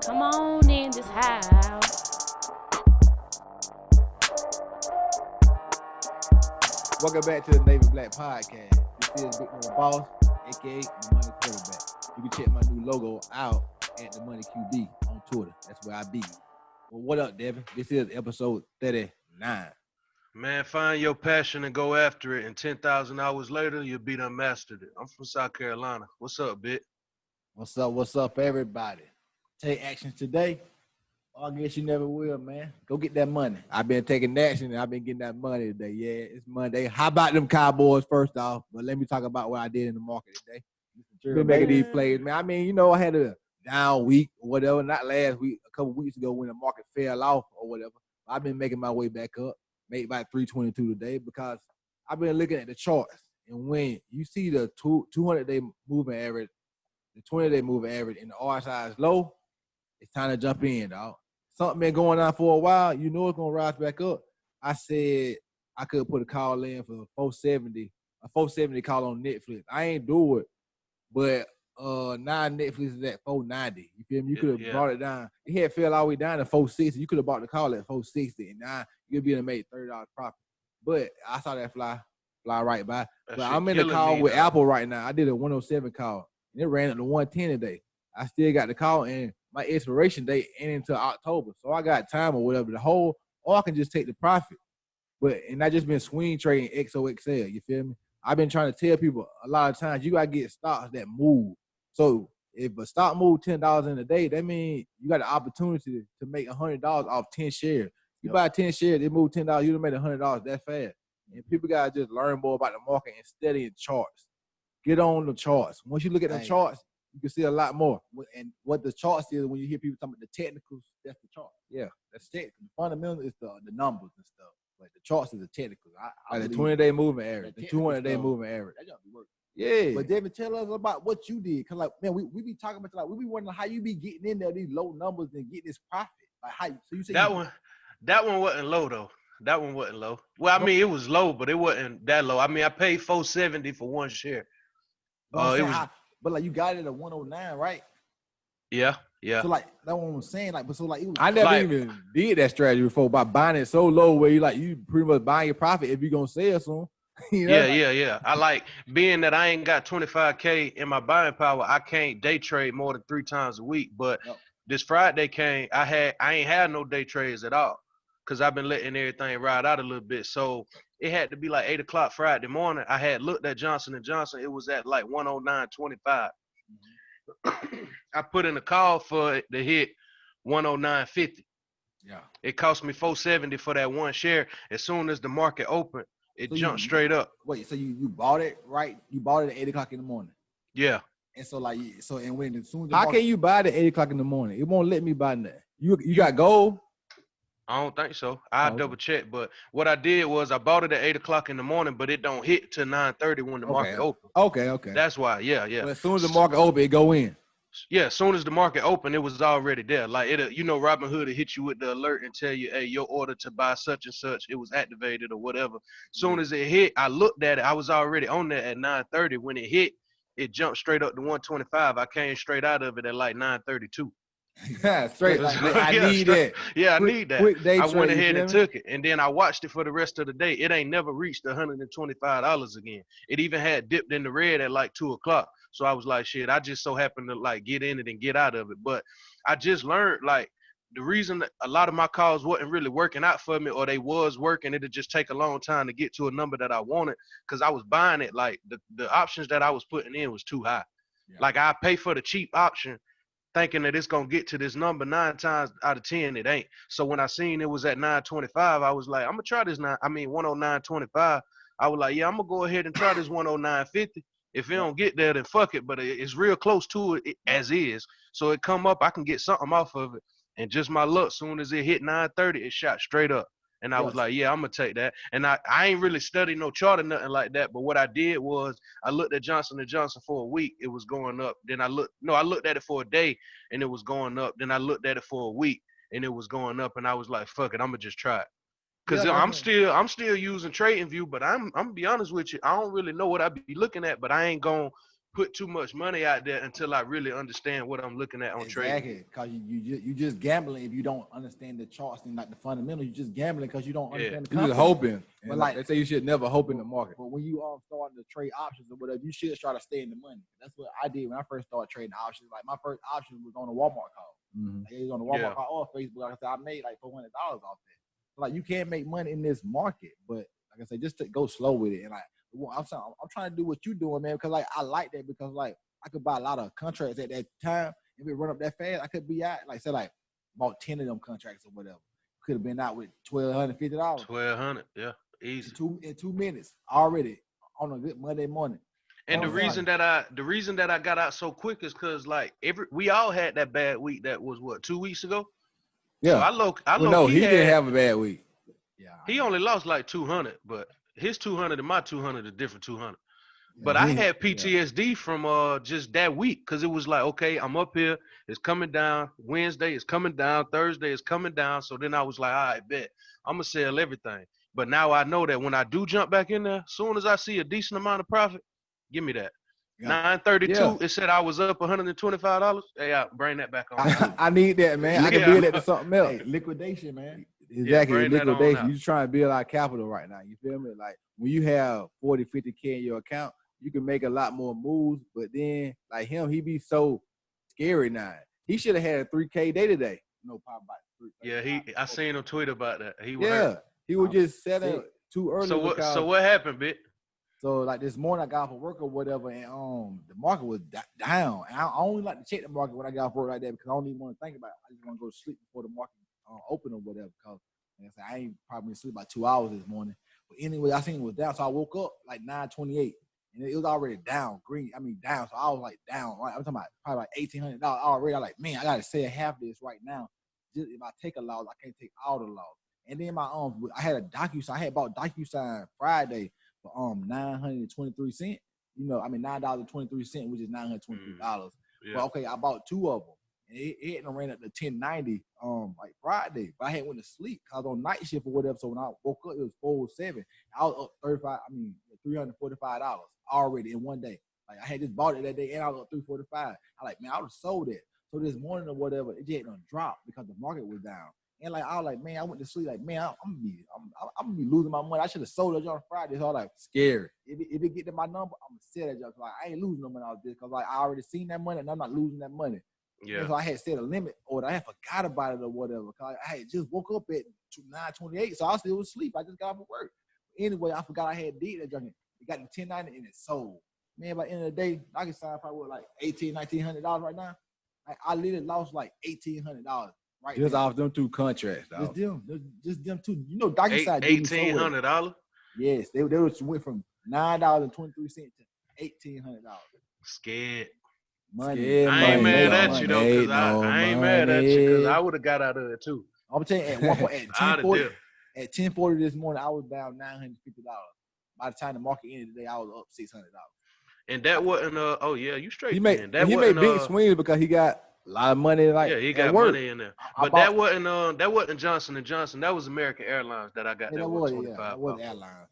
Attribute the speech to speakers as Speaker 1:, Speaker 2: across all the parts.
Speaker 1: Come on in this house.
Speaker 2: Welcome back to the Navy Black Podcast. This is Big Noah Boss, aka The Money Quarterback. You can check my new logo out at The Money QB on Twitter. That's where I be. Well, what up, Devin? This is episode 39.
Speaker 3: Man, find your passion and go after it, and 10,000 hours later, you'll be done mastered it. I'm from South Carolina. What's up, Bit?
Speaker 2: What's up, everybody? Take action today. I guess you never will, man. Go get that money. I've been taking action and I've been getting that money today. Yeah, it's Monday. How about them Cowboys first off? But let me talk about what I did in the market today. Been making these plays, man. I mean, I had a down week or whatever. Not last week, a couple weeks ago when the market fell off or whatever. I've been making my way back up. Made about 322 today because I've been looking at the charts. And when you see the 200-day moving average, the 20-day moving average, and the RSI is low, it's time to jump in, dog. Something been going on for a while. You know it's going to rise back up. I said I could put a call in for 470, a 470 call on Netflix. I ain't do it, but now Netflix is at 490. You feel me? You could have brought it down. It had fell all the way down to 460. You could have bought the call at 460, and now you'll be able to make $30 profit. But I saw that fly right by. But I'm in the call with Apple right now. I did a 107 call, and it ran up to 110 today. I still got the call, and my expiration date ain't until October. So I got time or whatever. Or I can just take the profit. And I just been swing trading XOXL. You feel me? I've been trying to tell people a lot of times you got to get stocks that move. So if a stock move $10 in a day, that means you got the opportunity to make $100 off 10 shares. You buy 10 shares, it move $10, you done made $100 that fast. And people got to just learn more about the market and study in charts. Get on the charts. Once you look at the charts, you can see a lot more. And what the charts is, when you hear people talking about the technicals, that's the chart. Yeah, that's technical. The fundamental is the numbers and stuff. But the charts is the technicals. Like the 20-day moving average, the 200-day moving average. That don't be working. Yeah. But David, tell us about what you did. Because, like, man, we be talking about, like, we be wondering how you be getting in there, these low numbers and getting this profit. Like, how so you say
Speaker 3: that one wasn't low, though. That one wasn't low. Well, I mean, it was low, but it wasn't that low. I mean, I paid $470 for one share.
Speaker 2: But like you got it at 109, right?
Speaker 3: Yeah.
Speaker 2: So like that's what I'm saying. Like, but so like it was, I never even did that strategy before by buying it so low where you pretty much buying your profit if you're gonna sell soon. You know?
Speaker 3: Yeah. I like being that I ain't got 25K in my buying power. I can't day trade more than 3 times a week. But this Friday came, I ain't had no day trades at all because I've been letting everything ride out a little bit. So it had to be like 8 o'clock Friday morning. I had looked at Johnson & Johnson. It was at like 109.25. I put in a call for it to hit 109.50.
Speaker 2: Yeah.
Speaker 3: It cost me $470 for that one share. As soon as the market opened, it jumped straight up.
Speaker 2: Wait, so you bought it, right? You bought it at 8 o'clock in the morning.
Speaker 3: Yeah.
Speaker 2: And so like as soon as the how can you buy it at 8 o'clock in the morning? It won't let me buy that. You got gold?
Speaker 3: I don't think so. I'll double check. But what I did was I bought it at 8 o'clock in the morning, but it don't hit till 9:30 when the market open.
Speaker 2: Okay.
Speaker 3: That's why. Yeah.
Speaker 2: But as soon as the market open, it go in.
Speaker 3: Yeah, as soon as the market opened, it was already there. Like Robinhood will hit you with the alert and tell you, hey, your order to buy such and such, it was activated or whatever. Soon as it hit, I looked at it. I was already on there at 9:30. When it hit, it jumped straight up to 125. I came straight out of it at like 9:32.
Speaker 2: Yeah, straight. Like, I need that.
Speaker 3: Yeah, I need that. I went ahead and took it, and then I watched it for the rest of the day. It ain't never reached $125 again. It even had dipped in the red at like 2 o'clock. So I was like, shit, I just so happened to like get in it and get out of it. But I just learned like the reason that a lot of my calls wasn't really working out for me, or they was working, it'd just take a long time to get to a number that I wanted because I was buying it. Like the options that I was putting in was too high. Yeah. Like I pay for the cheap option thinking that it's going to get to this number 9 times out of 10, it ain't. So when I seen it was at 925, I was like, I'm going to try this 109.25. I was like, yeah, I'm going to go ahead and try this 109.50. If it don't get there, then fuck it. But it's real close to it as is. So it come up, I can get something off of it. And just my luck, soon as it hit 930, it shot straight up. And I was like, yeah, I'm going to take that. And I ain't really studied no chart or nothing like that. But what I did was I looked at Johnson & Johnson for a week. It was going up. Then I looked at it for a day and it was going up. Then I looked at it for a week and it was going up. And I was like, fuck it, I'm going to just try it. Because I'm still using TradingView, but I'm going to be honest with you. I don't really know what I be looking at, but I ain't going to put too much money out there until I really understand what I'm looking at on trading.
Speaker 2: Exactly, because you just gambling if you don't understand the charts and like the fundamentals. You just gambling because you don't understand the company.
Speaker 4: You just hoping.
Speaker 2: But like
Speaker 4: they say, you should never hope in the market.
Speaker 2: But when you starting to trade options or whatever, you should try to stay in the money. That's what I did when I first started trading options. Like my first option was on a Walmart call. Like, it was on the Walmart call or Facebook. Like I said, I made like $400 off that. Like you can't make money in this market, but like I said, just to go slow with it. And like I'm trying to do what you're doing, man, because like I like that because like I could buy a lot of contracts at that time. If it run up that fast, I could be out, like say like about 10 of them contracts or whatever. Could have been out with $1,250.
Speaker 3: $1,200, yeah, easy.
Speaker 2: In 2 minutes already on a good Monday morning.
Speaker 3: And the reason that I got out so quick is because like we all had that bad week that was what 2 weeks ago.
Speaker 4: Yeah,
Speaker 3: so
Speaker 4: he didn't have a bad week.
Speaker 2: Yeah,
Speaker 3: he only lost like 200, but his 200 and my 200 are different 200. But I had PTSD from just that week because it was like, okay, I'm up here, it's coming down. Wednesday is coming down. Thursday is coming down. So then I was like, all right, bet. I'm going to sell everything. But now I know that when I do jump back in there, as soon as I see a decent amount of profit, give me that. Yeah. 932, it said I was up $125. Hey, I'll bring that back on.
Speaker 4: I need that, man. I can build that to something else.
Speaker 2: Hey, liquidation, man.
Speaker 4: Exactly, liquidation. You're trying to build our capital right now. You feel me? Like when you have 40, 50K in your account, you can make a lot more moves. But then, like him, he be so scary now. He should have had a 3K day today. No problem about it.
Speaker 3: Yeah, I seen him tweet about that. He
Speaker 4: was just setting too early.
Speaker 3: So what happened, Bit?
Speaker 2: So like this morning I got off of work or whatever, and the market was down. And I only like to check the market when I got off work like that because I don't even want to think about it. I just want to go to sleep before the market open or whatever. Because like I said, I ain't probably sleep about 2 hours this morning. But anyway, I seen it was down, so I woke up like 9:28. And it was already down, down. So I was like down. Right? I'm talking about probably like $1,800 already. I was like, man, I gotta sell half this right now. Just if I take a loss, I can't take all the loss. And then I had a DocuSign. I had bought DocuSign Friday for 923 cents. $9.23, which is $923. Yeah. But okay, I bought 2 of them. And it ran up to 1090 like Friday. But I had went to sleep because I was on night shift or whatever. So when I woke up, it was 407. I was up $345 already in one day. Like I had just bought it that day and I was up 345. I like, man, I would have sold it. So this morning or whatever, it just done drop because the market was down. And like I was like, man, I went to sleep like, man, I'm gonna be losing my money. I should have sold it on Friday. So I was like,
Speaker 4: scared.
Speaker 2: If it get to my number, I'm gonna sell that junk. Like I ain't losing no money out of this because like I already seen that money and I'm not losing that money. Yeah. And so I had set a limit or I had forgot about it or whatever. Cause I had just woke up at 9:28, so I still was asleep. I just got off of work. Anyway, I forgot I had did that junk. It got to 1090 and it sold. Man, by the end of the day, I can sign probably with like $1,900 right now. I literally lost like $1,800 right
Speaker 4: just off them 2 contracts, dog.
Speaker 2: Just them 2. You know, DocuSign
Speaker 3: $1,800.
Speaker 2: Yes, they went from $9.23 to $1,800.
Speaker 3: Scared.
Speaker 2: Money.
Speaker 3: I ain't mad at you though, because I ain't mad at you because I would have got out of it too.
Speaker 2: I'm telling you, at one point at 10:40 this morning, I was down $950. By the time the market ended today, I was up $600.
Speaker 3: And that wasn't you straight.
Speaker 4: He made big swings because he got a lot of money. Like
Speaker 3: he got money in there. But that wasn't Johnson & Johnson. That was American Airlines that I got.
Speaker 2: That was Airlines.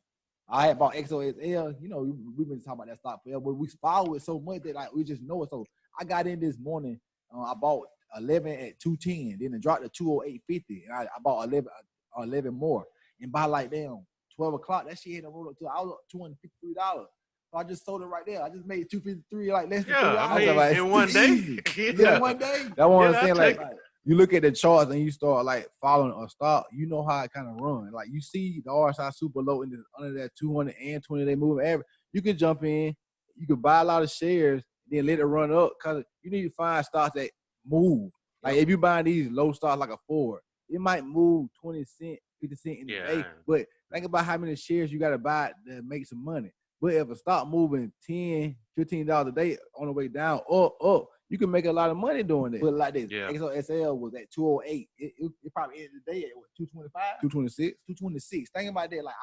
Speaker 2: I had bought XOXL. You know, we've been talking about that stock forever, but we follow it so much that like we just know it. So I got in this morning. I bought 11 at 210, then it dropped to 208.50, and I bought 11 more. And by like 12 o'clock, that shit had rolled up to I was up $253. So I just sold it right there. I just made $253 like less than 3 hours.
Speaker 3: I mean, like, in one day.
Speaker 2: In one day.
Speaker 4: That one thing like you look at the charts and you start like following a stock, you know how it kind of run. Like you see the RSI super low in under that 220-day moving average. You can jump in, you can buy a lot of shares, then let it run up because you need to find stocks that move. Like if you buying these low stocks like a Ford, it might move 20 cents, 50 cents in the day. But think about how many shares you got to buy to make some money. But if a stock moving $10, $15 a day on the way down or up, you can make a lot of money doing it. But like this, XOXL was at 208. It probably ended the day at what, 225? 226.
Speaker 2: 226. Think about that. Like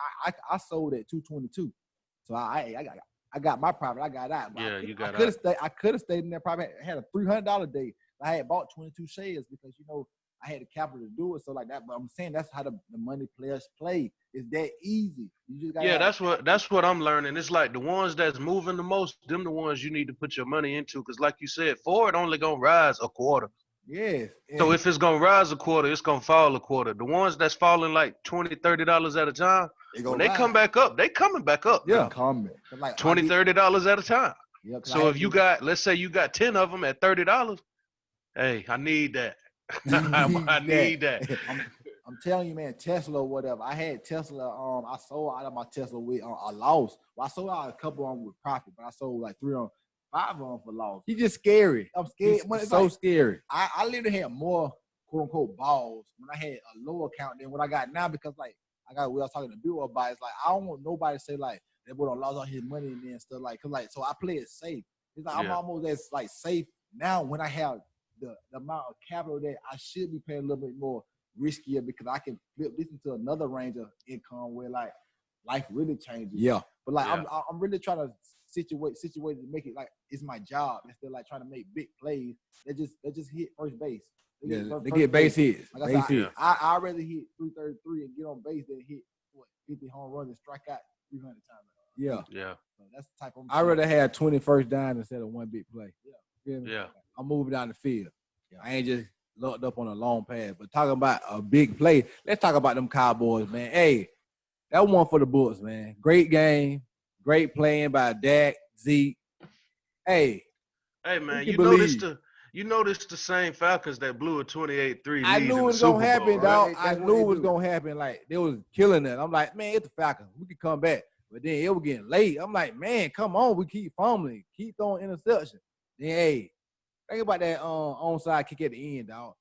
Speaker 2: I sold at 222. So I got my profit. I got out. I could have stayed in there. Probably had a $300 day. I had bought 22 shares because
Speaker 4: I had the capital to do it. So like that, but I'm saying that's how the money players play. It's that easy. You just gotta
Speaker 3: that's what I'm learning. It's like the ones that's moving the most, them the ones you need to put your money into. Because like you said, Ford only gonna rise a quarter.
Speaker 4: Yes.
Speaker 3: So if it's gonna rise a quarter, it's gonna fall a quarter. The ones that's falling like $20, $30 at a time, when they come back up, they coming back up.
Speaker 4: Yeah, coming. Like
Speaker 3: $20, $30 at a time.
Speaker 4: Yeah,
Speaker 3: so if you got, let's say you got 10 of them at $30, hey, I need that. I need that.
Speaker 4: I'm telling you, man, Tesla or whatever. I had Tesla. I sold out of my Tesla with a loss. Well, I sold out a couple of them with profit, but I sold like 5 of them for loss.
Speaker 2: He's just scary.
Speaker 4: I'm scared.
Speaker 2: It's so like, scary.
Speaker 4: I literally had more quote unquote balls when I had a low account than what I got now because like we was talking to Bill about it. It's like I don't want nobody to say like that boy done lost all his money and then stuff like cause like so I play it safe. It's like I'm almost as like safe now when I have the amount of capital that I should be paying a little bit more riskier because I can flip this into another range of income where like life really changes.
Speaker 2: Yeah.
Speaker 4: But like I'm really trying to situate to make it like it's my job instead of like trying to make big plays. They just hit first base.
Speaker 2: They get base hits.
Speaker 4: Like I said, I'd rather hit 333 and get on base than hit 50 home runs and strike out 300 times.
Speaker 2: Yeah.
Speaker 3: Yeah.
Speaker 4: So that's the type of.
Speaker 2: I'd rather have 20 first down instead of one big play.
Speaker 4: Yeah.
Speaker 3: Yeah.
Speaker 2: I'm moving down the field. Yeah. I ain't just locked up on a long pass. But talking about a big play, let's talk about them Cowboys, man. Hey, that one for the Bucks, man. Great game. Great playing by Dak, Zeke. Hey,
Speaker 3: man, you noticed the same Falcons that blew a 28-3
Speaker 2: I knew it was going to happen, dog. I knew it was going to happen. Like, they was killing it. I'm like, man, it's the Falcons. We can come back. But then it was getting late. I'm like, man, come on. We keep fumbling. Keep throwing interception. Then, hey, think about that onside kick at the end, dog.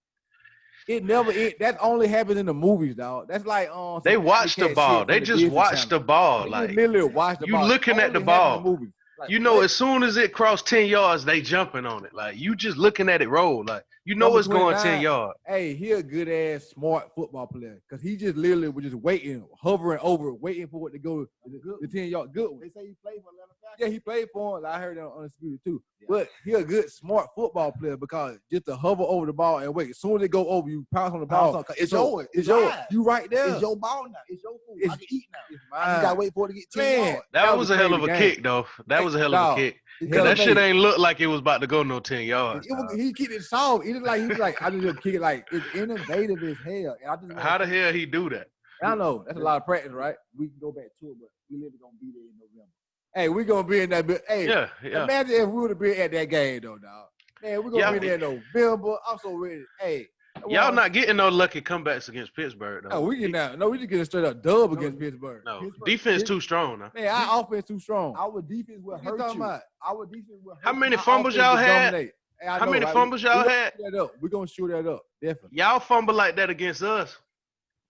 Speaker 2: It never that only happens in the movies, dog. That's like
Speaker 3: they watch the ball. They just watch the ball. Like
Speaker 2: literally watch the ball.
Speaker 3: You looking at the ball. Like, you know, as soon as it crossed 10 yards, they jumping on it. Like you just looking at it roll. Like you know it's going 10 yards.
Speaker 2: Hey, he a good ass smart football player because he just literally was just waiting, hovering over, waiting for it to go the 10 yard. Good one.
Speaker 4: They say he played for Atlanta Falcons.
Speaker 2: Yeah, he played for him. I heard it on Undisputed too. Yeah. But he a good smart football player because just to hover over the ball and wait. As soon as it go over, you pounce on the ball.
Speaker 4: It's yours.
Speaker 2: It's yours. You right there.
Speaker 4: It's your ball now. It's your food. I can eat now. It's mine. I just gotta wait for it to get 10 yards.
Speaker 3: That was a hell of a kick, though. That was a hell of a kick. Because that shit ain't look like it was about to go no 10 yards.
Speaker 2: He kicked it soft. He was like, I just kick it like
Speaker 4: it's innovative as hell. And I just
Speaker 3: how the hell he do that?
Speaker 2: I don't know. That's a lot of practice, right?
Speaker 4: We can go back to it, but we literally gonna be there in November.
Speaker 2: Hey, we gonna be in that. Hey,
Speaker 3: yeah.
Speaker 2: Imagine if we would have been at that game, though, dog. Man, we gonna be there in November. I'm so ready. Hey,
Speaker 3: y'all not getting no lucky comebacks against Pittsburgh, though.
Speaker 2: No, we get out. No, we just get a straight up dub against Pittsburgh.
Speaker 3: No, defense too strong now.
Speaker 2: Man, our offense too strong.
Speaker 4: Our defense will hurt you. Our defense will hurt
Speaker 3: How many fumbles y'all had?
Speaker 2: Hey,
Speaker 3: how many fumbles y'all had?
Speaker 2: We're gonna shoot that up, definitely.
Speaker 3: Y'all fumble like that against us.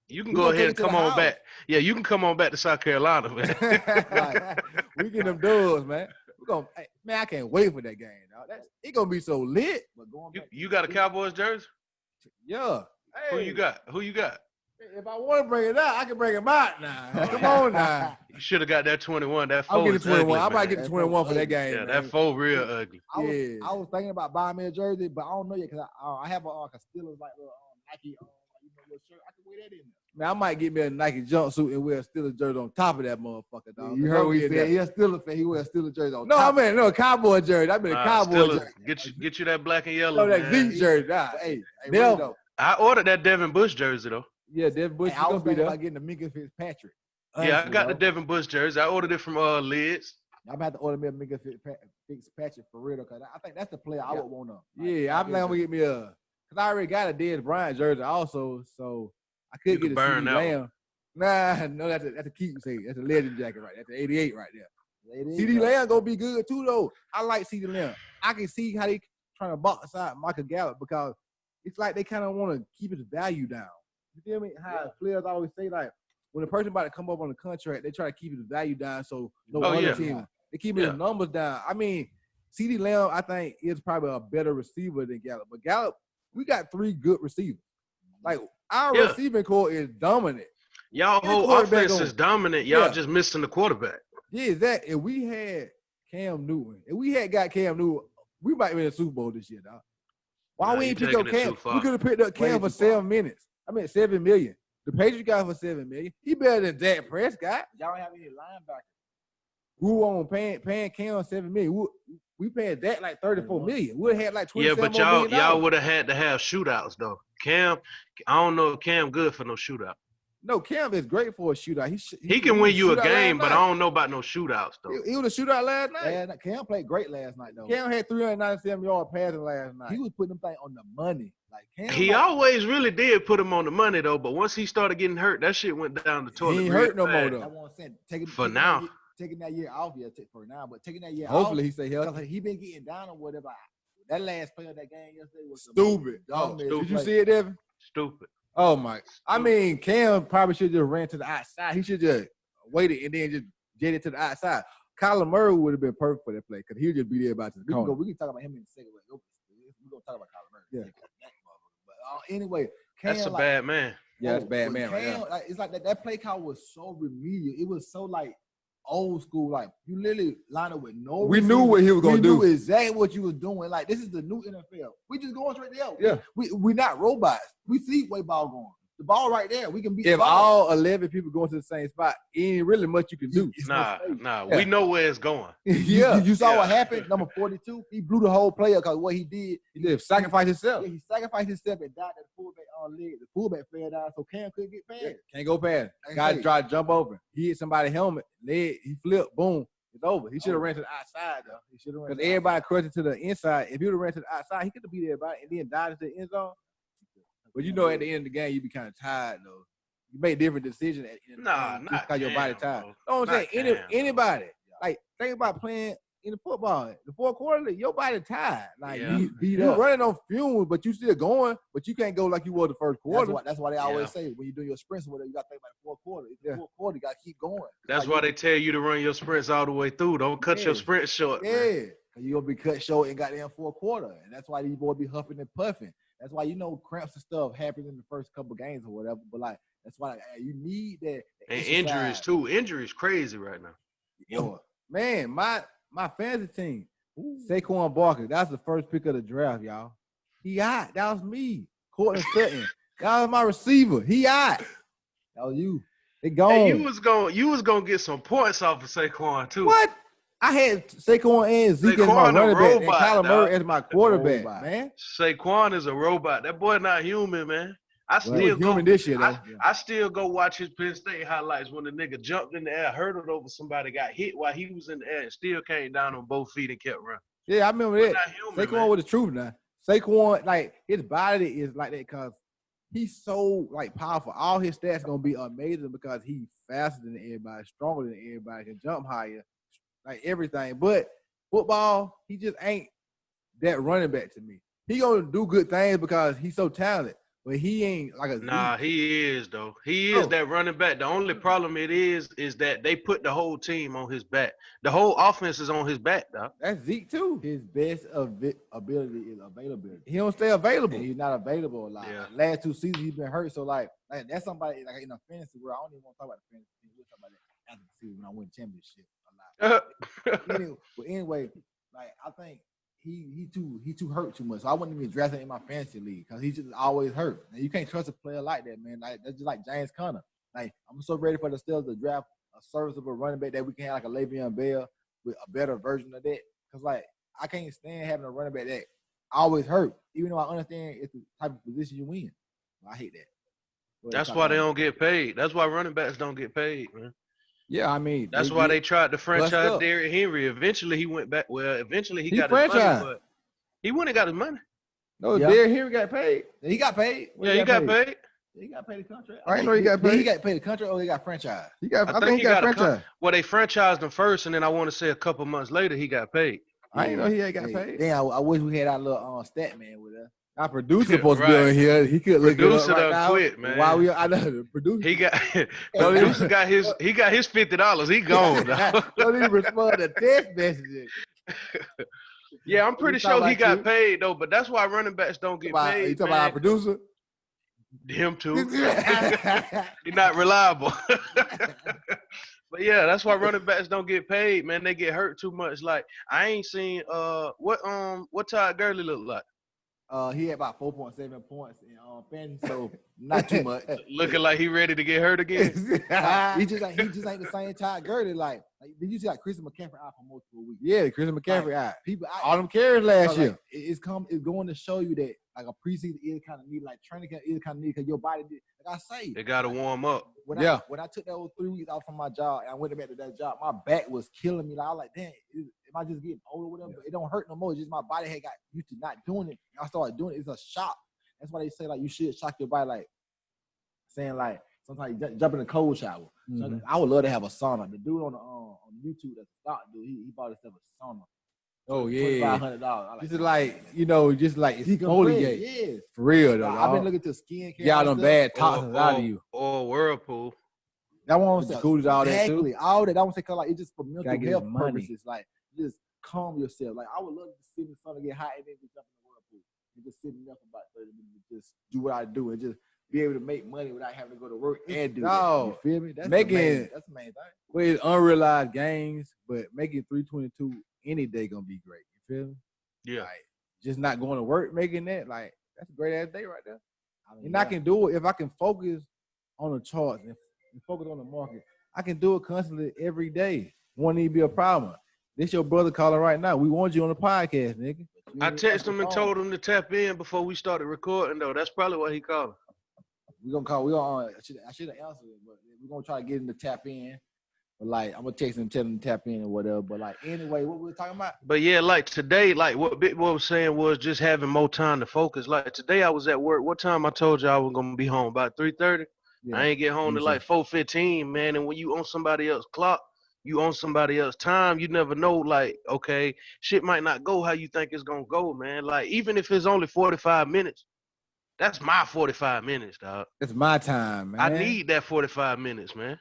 Speaker 3: You can go ahead and come on back. Yeah, you can come on back to South Carolina, man.
Speaker 2: We get them dubs, man. Man, I can't wait for that game, dog. It's gonna be so lit.
Speaker 4: But
Speaker 3: you got a Cowboys jersey?
Speaker 2: Yeah.
Speaker 3: Hey. Who you got?
Speaker 2: If I want to bring it out, I can bring him out now. Come on now.
Speaker 3: You should have got that 21. That 4
Speaker 2: I'll get the 21.
Speaker 3: Ugly,
Speaker 2: I might get the 21 for that game.
Speaker 3: Yeah,
Speaker 2: man.
Speaker 3: that 4 real ugly.
Speaker 4: I was thinking about buying me a jersey, but I don't know yet because I have a Steelers like little Nike little shirt. I can wear that in there.
Speaker 2: Man, I might get me a Nike jumpsuit and wear a Steelers jersey on top of that motherfucker, dog.
Speaker 4: You heard what he said. He a Steelers fan. He wear a Steelers jersey on top.
Speaker 2: No, man, no, a Cowboy jersey. I mean a Cowboy
Speaker 3: jersey. Get you that black and yellow.
Speaker 2: No, that Zeke jersey.
Speaker 4: Hey,
Speaker 3: I ordered that Devin Bush jersey, though.
Speaker 2: Yeah, Devin Bush.
Speaker 4: I was thinking about getting the Minka Fitzpatrick.
Speaker 3: Yeah, I got the Devin Bush jersey. I ordered it from Lids.
Speaker 4: I'm about to order me a Minka Fitzpatrick for real, because I think that's the player I would want to.
Speaker 2: Yeah, I'm gonna get me because I already got a Dez Bryant jersey also, so I could get a CeeDee Lamb. Nah, no, that's a keepsake. That's a legend jacket right there. That's an 88 right there. CeeDee Lamb gonna be good too, though. I like CeeDee Lamb. I can see how they trying to box out Michael Gallup because it's like they kind of want to keep his value down. You feel me? How players always say, like, when a person about to come up on the contract, they try to keep his value down so no other team. They keep his numbers down. I mean, CeeDee Lamb, I think, is probably a better receiver than Gallup. But Gallup, we got 3 good receivers. Like, our receiving core is dominant.
Speaker 3: Y'all whole offense is dominant. Y'all just missing the quarterback.
Speaker 2: Yeah, that. If we had Cam Newton, if we had got Cam Newton, we might win a Super Bowl this year, dog. Why
Speaker 3: Nah,
Speaker 2: we
Speaker 3: you
Speaker 2: ain't pick
Speaker 3: taking
Speaker 2: up
Speaker 3: it
Speaker 2: Cam?
Speaker 3: too far.
Speaker 2: We could have picked up
Speaker 4: Way
Speaker 2: Cam
Speaker 4: too
Speaker 2: for
Speaker 4: far.
Speaker 2: 7 minutes. I mean, $7 million. The Patriots got for $7 million. He better than Dak Prescott.
Speaker 4: Y'all don't have any linebackers.
Speaker 2: Who on paying Cam $7 million? We paying Dak like $34 million. We'd have had like $27
Speaker 3: Yeah, but
Speaker 2: million.
Speaker 3: y'all would have had to have shootouts though. Cam, I don't know if Cam good for no shootout.
Speaker 2: No, Cam is great for a shootout.
Speaker 3: He can win you a
Speaker 2: shootout
Speaker 3: game,
Speaker 2: last
Speaker 3: but I
Speaker 2: night.
Speaker 3: don't know about no shootouts though.
Speaker 2: He was a shootout last night.
Speaker 4: Yeah, Cam played great last night though.
Speaker 2: Cam had 397-yard passing last night.
Speaker 4: He was putting them things on the money. Like Cam,
Speaker 3: He always really did put him on the money though, but once he started getting hurt, that shit went down the toilet.
Speaker 2: He ain't
Speaker 3: real
Speaker 2: hurt no more
Speaker 3: fast.
Speaker 2: though.
Speaker 4: That's what I'm saying. Taking that year off, for now, but taking that year
Speaker 2: Hopefully
Speaker 4: off.
Speaker 2: he stay healthy.
Speaker 4: Because he been getting down or whatever. That last play of that game yesterday was
Speaker 2: Stupid. Did you see it, Devin?
Speaker 3: Stupid.
Speaker 2: Oh my! I mean, Cam probably should just ran to the outside. He should just waited and then just jetted to the outside. Kyler Murray would have been perfect for that play because he'll just be there about to the corner.
Speaker 4: We can talk about him in a second. We're gonna talk about Kyler Murray.
Speaker 2: Yeah.
Speaker 4: But anyway, Cam,
Speaker 3: That's a bad man.
Speaker 2: Yeah, that's bad
Speaker 4: but
Speaker 2: man right
Speaker 4: Cam,
Speaker 2: now.
Speaker 4: like, it's like that play call was so remedial. It was so like old school. Like you literally lined up with no.
Speaker 2: We knew what he was gonna do.
Speaker 4: We knew exactly what you was doing. Like this is the new NFL. We just going straight there.
Speaker 2: Yeah.
Speaker 4: We not robots. We see where ball going. The ball right there. We can beat.
Speaker 2: If
Speaker 4: the ball.
Speaker 2: all 11 people going to the same spot, ain't really much you can do.
Speaker 3: Nah.
Speaker 2: Yeah.
Speaker 3: We know where it's going.
Speaker 2: Yeah,
Speaker 4: You saw
Speaker 3: Yeah.
Speaker 4: what happened. Number 42. He blew the whole play up because what he did.
Speaker 2: he did sacrifice himself.
Speaker 4: Yeah, he sacrificed himself and died at the fullback on leg. The fullback fell down, so Cam couldn't get past.
Speaker 2: Can't go past.
Speaker 4: Ain't
Speaker 2: Guy
Speaker 4: safe.
Speaker 2: tried to jump over. He hit somebody's helmet. Leg. He flipped. Boom. It's over. He should have ran to the outside though.
Speaker 4: He should have
Speaker 2: Because everybody crushed to the inside. If he would have ran to the outside, he could have beat everybody and then died into the end zone. But you know, at the end of the game, you be kind of tired though. You make different decisions at the end of the
Speaker 3: Nah,
Speaker 2: game
Speaker 3: not
Speaker 2: just because your body
Speaker 3: Cam,
Speaker 2: tired.
Speaker 3: bro.
Speaker 2: No, I'm
Speaker 3: Not
Speaker 2: saying
Speaker 3: Cam, bro.
Speaker 2: anybody. Like think about playing in the football. The fourth quarter, your body tired. Like
Speaker 3: Yeah.
Speaker 2: you
Speaker 4: beat
Speaker 2: you
Speaker 4: up.
Speaker 2: running on fumes, but you still going. But you can't go like you were the first quarter.
Speaker 4: That's why they always
Speaker 3: Yeah.
Speaker 4: say when you do your sprints or whatever, you got to think about the fourth quarter. It's
Speaker 2: Yeah.
Speaker 4: the fourth quarter, you got to keep going.
Speaker 3: That's
Speaker 4: Like,
Speaker 3: why they tell you to run your sprints all the way through. Don't cut your
Speaker 4: Yeah.
Speaker 3: sprint short. man.
Speaker 4: Yeah, because you're going to be cut short and got there in fourth quarter. And that's why these boys be huffing and puffing. That's why cramps and stuff happen in the first couple games or whatever. But like that's why you need that.
Speaker 3: And injuries too. Injuries crazy right now.
Speaker 4: Yo,
Speaker 2: Man, my fantasy team, Saquon Barkley, that's the first pick of the draft, y'all. He hot. That was me. Courtland Sutton. That was my receiver. He hot.
Speaker 4: that was you.
Speaker 2: They gone.
Speaker 3: Hey, you was gonna get some points off of Saquon too.
Speaker 2: What? I had Saquon and Zeke as my
Speaker 3: Saquon a
Speaker 2: running back and
Speaker 3: robot,
Speaker 2: Kyler
Speaker 3: dog.
Speaker 2: Murray as my quarterback,
Speaker 4: robot.
Speaker 2: man.
Speaker 3: Saquon is a robot. That boy not human, man. I
Speaker 2: Well,
Speaker 3: still
Speaker 2: he was
Speaker 3: go.
Speaker 2: human this year, though.
Speaker 3: I still go watch his Penn State highlights when the nigga jumped in the air, hurdled over somebody, got hit while he was in the air, and still came down on both feet and kept running.
Speaker 2: Yeah, I remember
Speaker 3: He's
Speaker 2: that.
Speaker 3: not human,
Speaker 2: Saquon
Speaker 3: man.
Speaker 2: was the truth now. Saquon, like, his body is like that because he's so, like, powerful. All his stats going to be amazing because he's faster than everybody, stronger than everybody, can jump higher, like, everything. But football, he just ain't that running back to me. He going to do good things because he's so talented, but he ain't like a
Speaker 3: Nah,
Speaker 2: Zeke.
Speaker 3: he is though. He is
Speaker 2: Oh.
Speaker 3: that running back. The only problem it is that they put the whole team on his back. The whole offense is on his back, dog.
Speaker 2: That's Zeke, too.
Speaker 4: His best ability is availability.
Speaker 2: He don't stay available.
Speaker 4: And he's not available a lot.
Speaker 3: Yeah.
Speaker 4: Last 2 seasons he's been hurt. So like that's somebody like in a fantasy world. I don't even want to talk about the fantasy team. We'll talk about that after the season when I win championship a lot. Anyway, like I think he too hurt too much. So I wouldn't even draft him in my fantasy league because he's just always hurt. And you can't trust a player like that, man. Like that's just like James Conner. Like I'm so ready for the Steelers to draft a serviceable running back that we can have like a Le'Veon Bell with a better version of that. Because like I can't stand having a running back that always hurt, even though I understand it's the type of position you win. I hate that. Go ahead,
Speaker 3: That's
Speaker 4: talk
Speaker 3: why they
Speaker 4: about
Speaker 3: don't get paid. That's why running backs don't get paid, man.
Speaker 2: Yeah, I mean.
Speaker 3: That's why they tried to
Speaker 2: bust
Speaker 3: franchise
Speaker 2: up.
Speaker 3: Derrick Henry. Eventually, he went back. Well, eventually he
Speaker 2: He
Speaker 3: got his
Speaker 2: franchised.
Speaker 3: money, but he went and got his money.
Speaker 2: No,
Speaker 4: Yeah.
Speaker 2: Derrick Henry got paid.
Speaker 4: it. He got paid.
Speaker 3: Yeah, he got paid.
Speaker 4: He got paid the contract.
Speaker 2: I didn't know he got
Speaker 4: Did
Speaker 2: paid.
Speaker 4: He got paid the contract or he got franchise.
Speaker 2: He got.
Speaker 3: I
Speaker 2: I,
Speaker 3: think
Speaker 2: think he got
Speaker 3: got a
Speaker 2: franchise.
Speaker 3: Well, they franchised him first, and then I want to say a couple months later he got paid.
Speaker 2: I didn't know he ain't got
Speaker 4: Hey,
Speaker 2: paid.
Speaker 4: Damn, I wish we had our little stat man with us.
Speaker 2: Our producer supposed to be
Speaker 3: Right.
Speaker 2: on here. He could look it
Speaker 3: Producer
Speaker 2: up right
Speaker 3: done
Speaker 2: now.
Speaker 3: quit, man.
Speaker 2: Why we? I know the producer.
Speaker 3: He got producer got his $50. He gone. dog.
Speaker 2: Don't even respond to text messages.
Speaker 3: Yeah, I'm pretty
Speaker 2: You talking
Speaker 3: sure he
Speaker 2: about
Speaker 3: got
Speaker 2: you?
Speaker 3: paid though, but that's why running backs don't get
Speaker 2: You
Speaker 3: paid.
Speaker 2: talking about our
Speaker 3: Man.
Speaker 2: producer?
Speaker 3: Him too. He's not reliable. But yeah, that's why running backs don't get paid, man. They get hurt too much. Like I ain't seen what Todd Gurley look like.
Speaker 2: He had about 4.7 points in fantasy, so not too much.
Speaker 3: Looking like he ready to get hurt again.
Speaker 2: he just ain't the same Todd Gurley. Like did you see like Christian McCaffrey out for multiple weeks?
Speaker 4: Yeah, Christian McCaffrey out.
Speaker 2: People
Speaker 4: all them carries last year.
Speaker 2: Like, it's going to show you that like a preseason is kind of needed, like training camp is kind of needed because your body did. Like I say,
Speaker 3: they got to warm up.
Speaker 2: When I took that 3 weeks off from my job and I went back to that job, my back was killing me. Like I was like, damn, am I just getting older or whatever? It don't hurt no more. It's just my body had got used to not doing it. And I started doing it. It's a shock. That's why they say like you should shock your body, like saying like sometimes you jump in the cold shower. Mm-hmm. So I would love to have a sauna. The dude on YouTube that's a stock dude, he bought himself a sauna.
Speaker 4: Oh yeah,
Speaker 2: $2,500.
Speaker 4: This is like just like exfoliate.
Speaker 2: Yeah,
Speaker 4: for real though.
Speaker 2: I've been looking to skincare.
Speaker 4: Get all them bad toxins out of you.
Speaker 3: Or Whirlpool.
Speaker 2: That one was
Speaker 4: cool as all that too.
Speaker 2: Exactly, all that. I want to say like it's just for mental health purposes. Like just calm yourself. Like I would love to sit in the sun and get hot and then just jump in the Whirlpool and just sit in there for about 30 minutes and just do what I do and just be able to make money without having to go to work and do that. You feel me? That's the main thing.
Speaker 4: Well, it's unrealized gains, but making 322 any day gonna be great. You feel me?
Speaker 3: Yeah.
Speaker 4: Like, just not going to work, making that, like, that's a great ass day right there. And I can do it if I can focus on the charts and focus on the market. I can do it constantly every day. Won't need to be a problem. This your brother calling right now. We want you on the podcast, nigga.
Speaker 3: I texted him and told him to tap in before we started recording, though. That's probably what he called.
Speaker 2: We're gonna call. I should have answered it, but we're gonna try to get him to tap in. But like, I'm gonna text him, tell him to tap in or whatever. But like, anyway, what we were talking about?
Speaker 3: But yeah, like today, like what Big Boy was saying was just having more time to focus. Like today, I was at work. What time I told you I was gonna be home? About 3:30. Yeah. I ain't get home to like 4:15, man. And when you on somebody else's clock, you on somebody else's time. You never know. Like, okay, shit might not go how you think it's gonna go, man. Like even if it's only 45 minutes. That's my 45 minutes, dog.
Speaker 4: It's my time, man.
Speaker 3: I need that 45 minutes, man.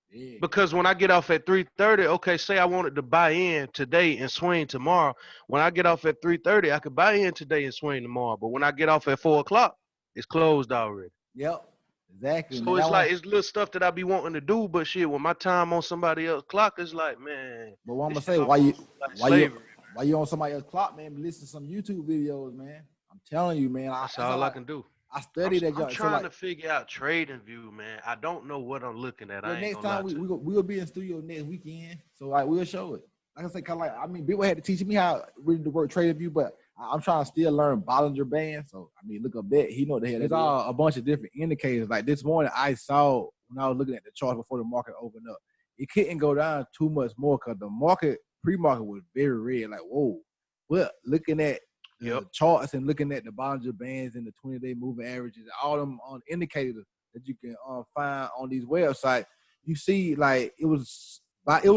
Speaker 3: Yeah. Because when I get off at 3:30, okay, say I wanted to buy in today and swing tomorrow. When I get off at 3:30, I could buy in today and swing tomorrow. But when I get off at 4 o'clock, it's closed already.
Speaker 2: Yep, exactly.
Speaker 3: So man, it's like it's little stuff that I be wanting to do, but shit, when my time on somebody else's clock, it's like, man.
Speaker 2: But what I'm gonna say, why you on somebody else's clock, man? Listen to some YouTube videos, man. I'm telling you, man.
Speaker 3: That's all I can do.
Speaker 2: I study that.
Speaker 3: I'm trying to figure out TradingView, man. I don't know what I'm looking at.
Speaker 2: Next time we'll be in studio next weekend, so like we'll show it. Like I said, kind of like Big Boy had to teach me how really to work TradingView, but I'm trying to still learn Bollinger Bands. So look up that. He know the hell.
Speaker 4: There's all a bunch of different indicators. Like this morning, I saw when I was looking at the chart before the market opened up, it couldn't go down too much more because the market pre-market was very red. Like whoa, well looking at the charts and looking at the Bollinger Bands and the 20-day moving averages, all them on indicators that you can find on these websites, you see like it was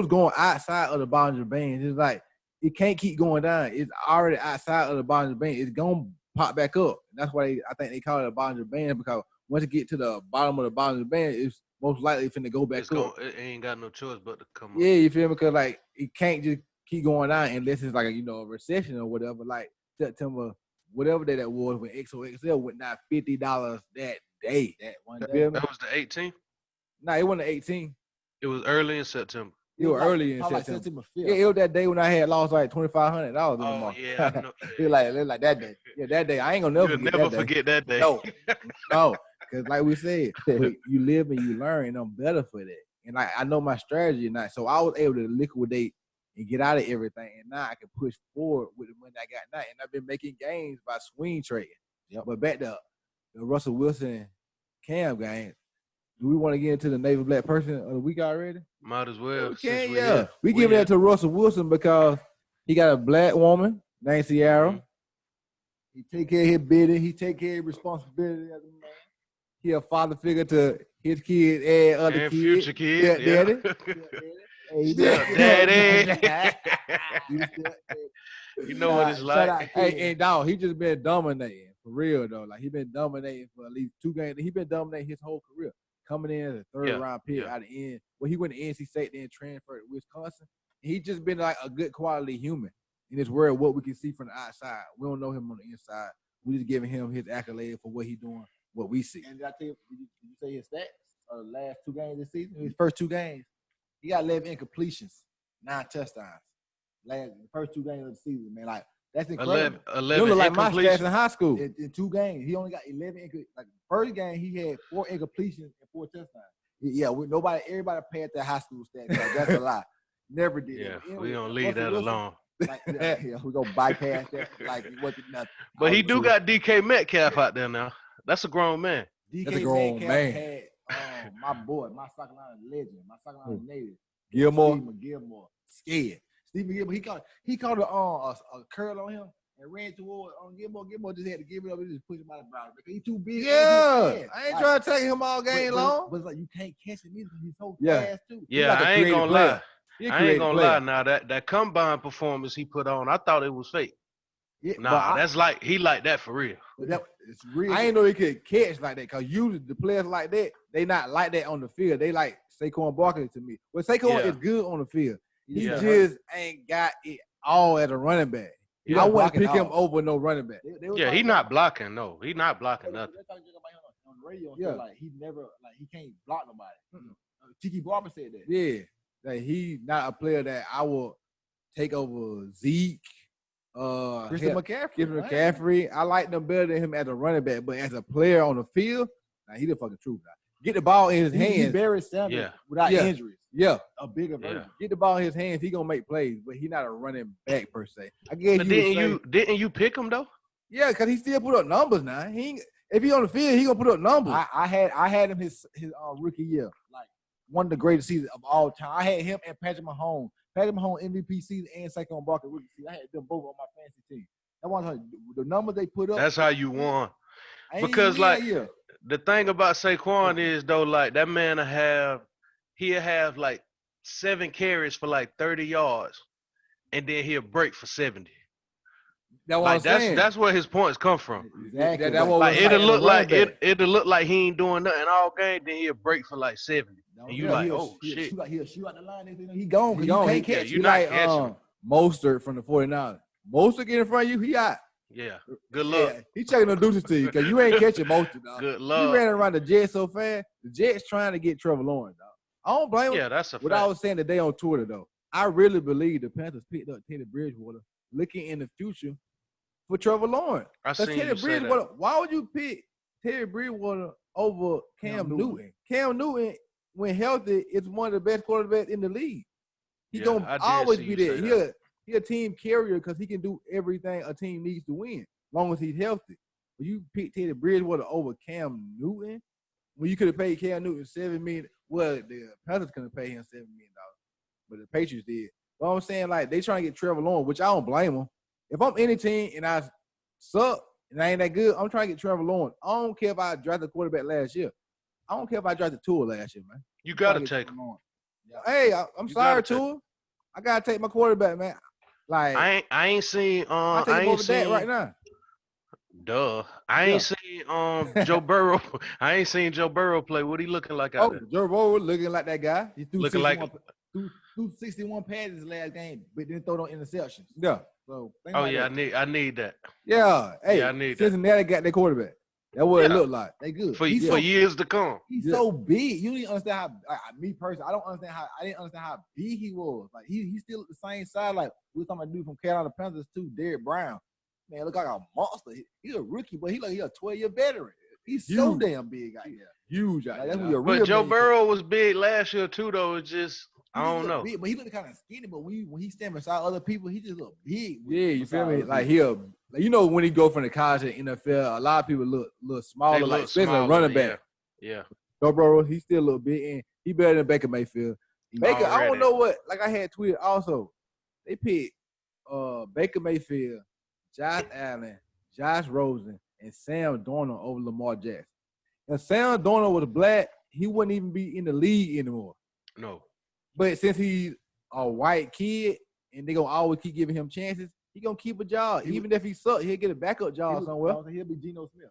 Speaker 4: going outside of the Bollinger Bands. It's like it can't keep going down. It's already outside of the Bollinger Band. It's gonna pop back up. And that's why I think they call it a Bollinger Band, because once it get to the bottom of the Bollinger Band, it's most likely finna go back up.
Speaker 3: It ain't got no choice but to come up.
Speaker 4: Yeah, you feel me? Because like it can't just keep going down unless it's like a recession or whatever. Like September, whatever day that was when XOXL went down $50 that day.
Speaker 3: That was the 18th?
Speaker 4: No, it wasn't the 18th.
Speaker 3: It was early in September.
Speaker 4: It was early in September. Yeah, it was that day when I had lost like $2,500 in the market.
Speaker 3: Yeah, I know.
Speaker 4: It was like that day. Yeah, that day. I ain't gonna never
Speaker 3: forget that day.
Speaker 4: No, because like we said, you live and you learn, and I'm better for that. And like I know my strategy now, so I was able to liquidate and get out of everything, and now I can push forward with the money I got now. And I've been making gains by swing trading. Yep. But back to the Russell Wilson Cam game. Do we want to get into the Navy Black Person of the week already?
Speaker 3: Might as well.
Speaker 4: Okay, yeah. We give that to Russell Wilson because he got a black woman named Ciara. Mm-hmm. He take care of his business. He take care of his responsibility as a man. He a father figure to his kids and other
Speaker 3: and
Speaker 4: kids.
Speaker 3: Future kids. Yeah,
Speaker 4: Daddy.
Speaker 3: You know what it's like.
Speaker 4: Hey, dog, he just been dominating for real though. Like he been dominating for at least 2 games. He been dominating his whole career. Coming in as a third-round pick out of the end. Well, he went to NC State, then transferred to Wisconsin. He just been like a good quality human in this world. What we can see from the outside, we don't know him on the inside. We just giving him his accolade for what he doing, what we see.
Speaker 2: And did I tell you, did you say his stats? The last 2 games this season, his first 2 games, he got 11 incompletions, 9 touchdowns. The first 2 games of the season, man. Like That's incredible.
Speaker 3: 11
Speaker 4: You look like my stats
Speaker 3: incompletions.
Speaker 4: in high school.
Speaker 2: In 2 games, he only got 11. Like first game, he had 4 incompletions and 4 touchdowns. Yeah, everybody paid that high school stats. Like, that's a lie. Never did.
Speaker 3: Yeah,
Speaker 2: Anyway,
Speaker 3: we gonna leave
Speaker 2: Russell
Speaker 3: that
Speaker 2: Wilson,
Speaker 3: alone.
Speaker 2: Like, yeah, we gonna bypass that. Like it wasn't nothing.
Speaker 3: But he do got DK Metcalf out there now. That's a grown man.
Speaker 4: That's a
Speaker 2: DK
Speaker 4: grown
Speaker 2: Metcalf
Speaker 4: man.
Speaker 2: had my boy, my South Carolina legend, my South Carolina native,
Speaker 4: Gilmore.
Speaker 2: Stephen Gilmore, scared. Stephen Gilmore, he caught a curl on him and ran toward Gilmore. Gilmore just had to give it up and just push him out of bounds because he's too big.
Speaker 4: Yeah, I ain't trying to take him all game long.
Speaker 2: But it's like you can't catch him either because he's so
Speaker 4: Yeah.
Speaker 2: fast too.
Speaker 3: Yeah,
Speaker 4: like a
Speaker 3: I ain't
Speaker 4: creative
Speaker 3: gonna
Speaker 4: player.
Speaker 3: lie.
Speaker 4: He a
Speaker 3: I ain't
Speaker 4: creative
Speaker 3: gonna
Speaker 4: player.
Speaker 3: lie. Now that combine performance he put on, I thought it was fake.
Speaker 2: Yeah,
Speaker 3: Nah,
Speaker 2: but
Speaker 3: that's like he like that for real.
Speaker 2: it's real.
Speaker 4: I ain't know he could catch like that because usually the players like that, they not like that on the field. They like Saquon Barkley to me. Well, Saquon
Speaker 3: Yeah.
Speaker 4: is good on the field. He
Speaker 3: Yeah.
Speaker 4: just ain't got it all as a running back.
Speaker 2: He
Speaker 4: I
Speaker 2: don't
Speaker 4: wouldn't
Speaker 2: block it
Speaker 4: pick him
Speaker 2: all.
Speaker 4: over no running back.
Speaker 2: They were
Speaker 3: Yeah, he
Speaker 2: talking
Speaker 3: not
Speaker 2: about-
Speaker 3: blocking. No, he not blocking nothing.
Speaker 2: They're talking about him on the radio.
Speaker 4: Yeah.
Speaker 2: Yeah, like he never, like he can't block nobody. Tiki Barber said that.
Speaker 4: Yeah, like he not a player that I will take over Zeke.
Speaker 2: Christian
Speaker 4: hell,
Speaker 2: McCaffrey.
Speaker 4: Christian
Speaker 2: right?
Speaker 4: McCaffrey. I like them better than him as a running back, but as a player on the field, nah, he the fucking truth. Now. Get the ball in his
Speaker 2: He
Speaker 4: hands.
Speaker 2: buried Sanders
Speaker 3: Yeah.
Speaker 2: without
Speaker 4: Yeah.
Speaker 2: injuries.
Speaker 4: Yeah,
Speaker 2: A bigger
Speaker 3: Yeah.
Speaker 2: version.
Speaker 4: get the ball in his hands. He gonna make plays, but he not a running back per se. I guess
Speaker 3: But
Speaker 4: you
Speaker 3: didn't you pick him though?
Speaker 4: Yeah, because he still put up numbers now. He ain't, if he on the field, he gonna put up numbers.
Speaker 2: I had him his rookie year, like one of the greatest seasons of all time. I had him and Patrick Mahomes. Patrick Mahomes MVP season and Saquon Barkley rookie season. I had them both on my fantasy team. That one, the numbers they put up.
Speaker 3: That's how you won.
Speaker 2: I ain't
Speaker 3: because,
Speaker 2: even win
Speaker 3: like,
Speaker 2: that year.
Speaker 3: The thing about Saquon is though, like that man he'll have like 7 carries for like 30 yards, and then he'll break for 70.
Speaker 4: That's what
Speaker 3: Like
Speaker 4: I'm saying.
Speaker 3: that's where his points come from.
Speaker 2: Exactly.
Speaker 4: that what
Speaker 3: Like
Speaker 4: was
Speaker 3: it'll
Speaker 4: fighting
Speaker 3: look
Speaker 4: the
Speaker 3: like
Speaker 4: running back.
Speaker 3: it'll look like he ain't doing nothing all game, then he'll break for like 70. And you
Speaker 2: Yeah,
Speaker 3: like,
Speaker 2: he'll-
Speaker 3: oh
Speaker 2: he'll
Speaker 3: shit.
Speaker 2: Shoot out the line. Next thing you know, he gone. 'cause
Speaker 4: He gone.
Speaker 2: You
Speaker 4: He
Speaker 2: can't
Speaker 4: catch
Speaker 2: catch.
Speaker 3: you
Speaker 4: you
Speaker 3: not
Speaker 4: like
Speaker 3: catching him.
Speaker 4: Mostert from the 49ers. Mostert get in front of you, he out.
Speaker 3: Yeah. Good luck.
Speaker 4: Yeah, he checking the deuces to you because you ain't catching Mostert, dog.
Speaker 3: Good
Speaker 4: He
Speaker 3: luck.
Speaker 4: ran around the Jets so fast. The Jets trying to get Trevor Lawrence, dog. I don't blame him.
Speaker 3: Yeah, that's a
Speaker 4: What I
Speaker 3: fact.
Speaker 4: was saying today on Twitter, though, I really believe the Panthers picked up Teddy Bridgewater looking in the future for Trevor Lawrence.
Speaker 3: I
Speaker 4: Because
Speaker 3: seen
Speaker 4: Teddy
Speaker 3: you say that.
Speaker 4: Bridgewater, why would you pick Teddy Bridgewater over Cam Newton? Cam Newton, when healthy, is one of the best quarterbacks in the league. He
Speaker 3: Yeah,
Speaker 4: gonna
Speaker 3: I did
Speaker 4: always
Speaker 3: see
Speaker 4: be
Speaker 3: you
Speaker 4: there.
Speaker 3: say that.
Speaker 4: He a team carrier because he can do everything a team needs to win, as long as he's healthy. But you pick Teddy Bridgewater over Cam Newton, when you could have paid Cam Newton $7 million. Well, the Panthers couldn't pay him $7 million, but the Patriots did. But I'm saying, like, they trying to get Trevor Lawrence, which I don't blame them. If I'm any team and I suck and I ain't that good, I'm trying to get Trevor Lawrence. I don't care if I drafted a quarterback last year. I don't care if I drafted Tua last year, man.
Speaker 3: You
Speaker 4: I'm
Speaker 3: gotta
Speaker 4: trying to get
Speaker 3: take
Speaker 4: Trevor
Speaker 3: him.
Speaker 4: Lawrence. Hey, I'm
Speaker 3: You
Speaker 4: sorry,
Speaker 3: gotta take
Speaker 4: Tua. I gotta take my quarterback, man. Like,
Speaker 3: I ain't seen
Speaker 4: I take
Speaker 3: I
Speaker 4: him
Speaker 3: ain't
Speaker 4: over that
Speaker 3: seen
Speaker 4: right now.
Speaker 3: duh. I
Speaker 4: Yeah.
Speaker 3: ain't seen Joe Burrow. I ain't seen Joe Burrow play. What he looking like out
Speaker 4: Oh,
Speaker 3: there?
Speaker 4: Joe Burrow looking like that guy.
Speaker 2: He threw
Speaker 3: Looking
Speaker 2: 61,
Speaker 3: like
Speaker 2: threw 61 passes last game, but didn't throw no interceptions.
Speaker 4: Yeah.
Speaker 2: So think
Speaker 3: Oh
Speaker 2: about
Speaker 3: yeah,
Speaker 2: that.
Speaker 3: I need that.
Speaker 4: Yeah. Hey,
Speaker 3: Yeah, I need that.
Speaker 4: Cincinnati got their quarterback. That's what it
Speaker 3: Yeah.
Speaker 4: looked like.
Speaker 2: They good.
Speaker 3: For
Speaker 2: He's
Speaker 3: for years to come.
Speaker 2: He's
Speaker 4: Yeah.
Speaker 2: so big. You didn't understand how. Me personally, I didn't understand how big he was. Like he's still the same size. Like we was talking about dude from Carolina Panthers too, Derrick Brown. Man, look like a monster. He's a rookie, but he's a 12-year veteran. He's so
Speaker 4: Huge.
Speaker 2: damn big out there.
Speaker 4: Huge out
Speaker 2: Like,
Speaker 4: there.
Speaker 2: that's when you're
Speaker 3: But
Speaker 2: real
Speaker 3: Joe
Speaker 2: big.
Speaker 3: Burrow was big last year too, though. It's just I don't know.
Speaker 2: Big, but he looked kind of skinny. But when he stand beside other people, he just look big.
Speaker 4: Yeah, you feel
Speaker 2: beside
Speaker 4: me?
Speaker 2: other
Speaker 4: Like
Speaker 2: people.
Speaker 4: like, you know, when he go from the college to NFL, a lot of people look smaller,
Speaker 3: They
Speaker 4: like
Speaker 3: look
Speaker 4: especially a
Speaker 3: smaller,
Speaker 4: running back.
Speaker 3: Yeah.
Speaker 4: Joe Burrow, he still a little big, and he better than Baker Mayfield. Baker, I don't
Speaker 3: Already.
Speaker 4: know what. Like I had tweeted also, they picked Baker Mayfield, Josh Allen, Josh Rosen, and Sam Darnold over Lamar Jackson. If Sam Darnold was black, he wouldn't even be in the league anymore.
Speaker 3: No.
Speaker 4: But since he's a white kid and they gonna always keep giving him chances, he gonna keep a job. Even if he sucks, he'll get a backup job somewhere.
Speaker 2: He'll be Geno Smith.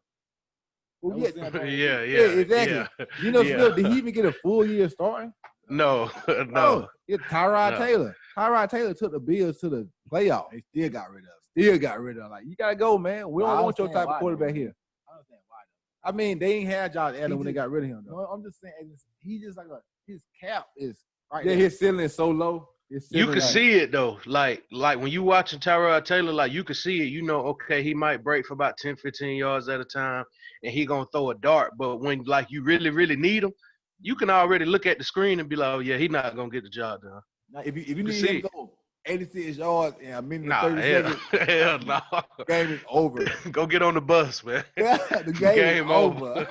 Speaker 4: Well,
Speaker 2: That was
Speaker 4: yeah,
Speaker 2: Sam Darnold.
Speaker 3: Yeah,
Speaker 4: exactly.
Speaker 3: Yeah.
Speaker 4: Geno
Speaker 3: Yeah.
Speaker 4: Smith, did he even get a full year starting?
Speaker 3: No,
Speaker 4: No.
Speaker 3: no.
Speaker 4: It's Tyrod
Speaker 3: No.
Speaker 4: Taylor. Tyrod Taylor took the Bills to the playoff.
Speaker 2: They still got rid of him.
Speaker 4: Still got rid of him. Like, you gotta go, man. We
Speaker 2: Well, I
Speaker 4: don't want your
Speaker 2: understand
Speaker 4: type of
Speaker 2: why,
Speaker 4: quarterback
Speaker 2: though.
Speaker 4: here.
Speaker 2: I understand why.
Speaker 4: I mean, they ain't had Josh Allen
Speaker 2: He
Speaker 4: when they
Speaker 2: just-
Speaker 4: got rid of him, though.
Speaker 2: No, I'm just saying he just like his cap is right
Speaker 4: Yeah,
Speaker 2: there.
Speaker 4: his ceiling is so low.
Speaker 3: You can see it though. Like when you watching Tyrod Taylor, like you can see it. You know, okay, he might break for about 10, 15 yards at a time, and he gonna throw a dart. But when like you really, really need him, you can already look at the screen and be like, oh yeah, he's not gonna get the job done.
Speaker 2: Now, if you need him to go 86 yards in a minute and 30
Speaker 3: hell,
Speaker 2: seconds,
Speaker 3: hell no.
Speaker 2: Game is over.
Speaker 3: Go get on the bus, man.
Speaker 2: The game is over.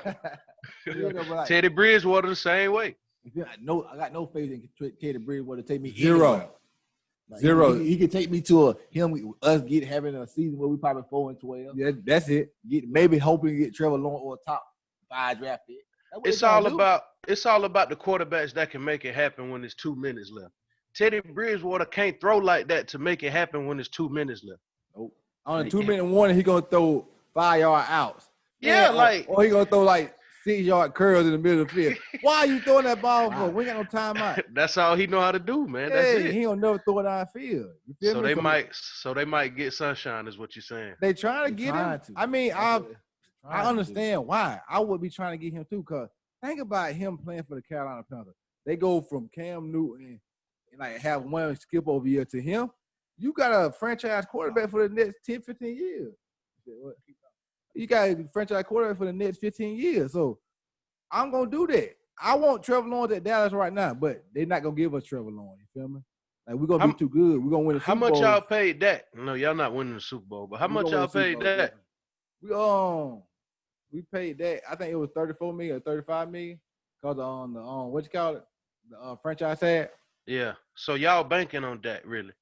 Speaker 3: Teddy Bridgewater the same way.
Speaker 2: I got no faith in Teddy Bridgewater to take me
Speaker 4: Zero.
Speaker 2: anywhere. Like,
Speaker 4: Zero.
Speaker 2: He could take me to having a season where we probably 4-12.
Speaker 4: Yeah, that's it.
Speaker 2: Maybe hoping to get Trevor Lawrence or a top 5 draft pick.
Speaker 3: It's all about the quarterbacks that can make it happen when there's 2 minutes left. Teddy Bridgewater can't throw like that to make it happen when there's 2 minutes left.
Speaker 2: Nope.
Speaker 4: On a 2-minute warning, he gonna throw 5-yard outs.
Speaker 3: Yeah,
Speaker 4: or he gonna throw like 6-yard curls in the middle of the field. Why are you throwing that ball for? We ain't got no timeout.
Speaker 3: That's all he know how to do, man. That's it.
Speaker 4: He don't never throw it out of field.
Speaker 3: So they might get sunshine, is what you're saying.
Speaker 4: They trying to get him. I mean, I understand why. I would be trying to get him too, because think about him playing for the Carolina Panthers. They go from Cam Newton and like have one skip over year to him. You got a franchise quarterback for the next 10, 15 years. You got a franchise quarterback for the next 15 years. So I'm going to do that. I want Trevor Lawrence at Dallas right now, but they're not going to give us Trevor Lawrence. You feel me? Like, we're going to be too good. We're going to win the Super Bowl.
Speaker 3: How much y'all paid that? No, y'all not winning the Super Bowl, but how much y'all paid that?
Speaker 4: We paid that. I think it was $34 million or $35 million because on the what you call it, the franchise tag.
Speaker 3: Yeah. So y'all banking on that, really?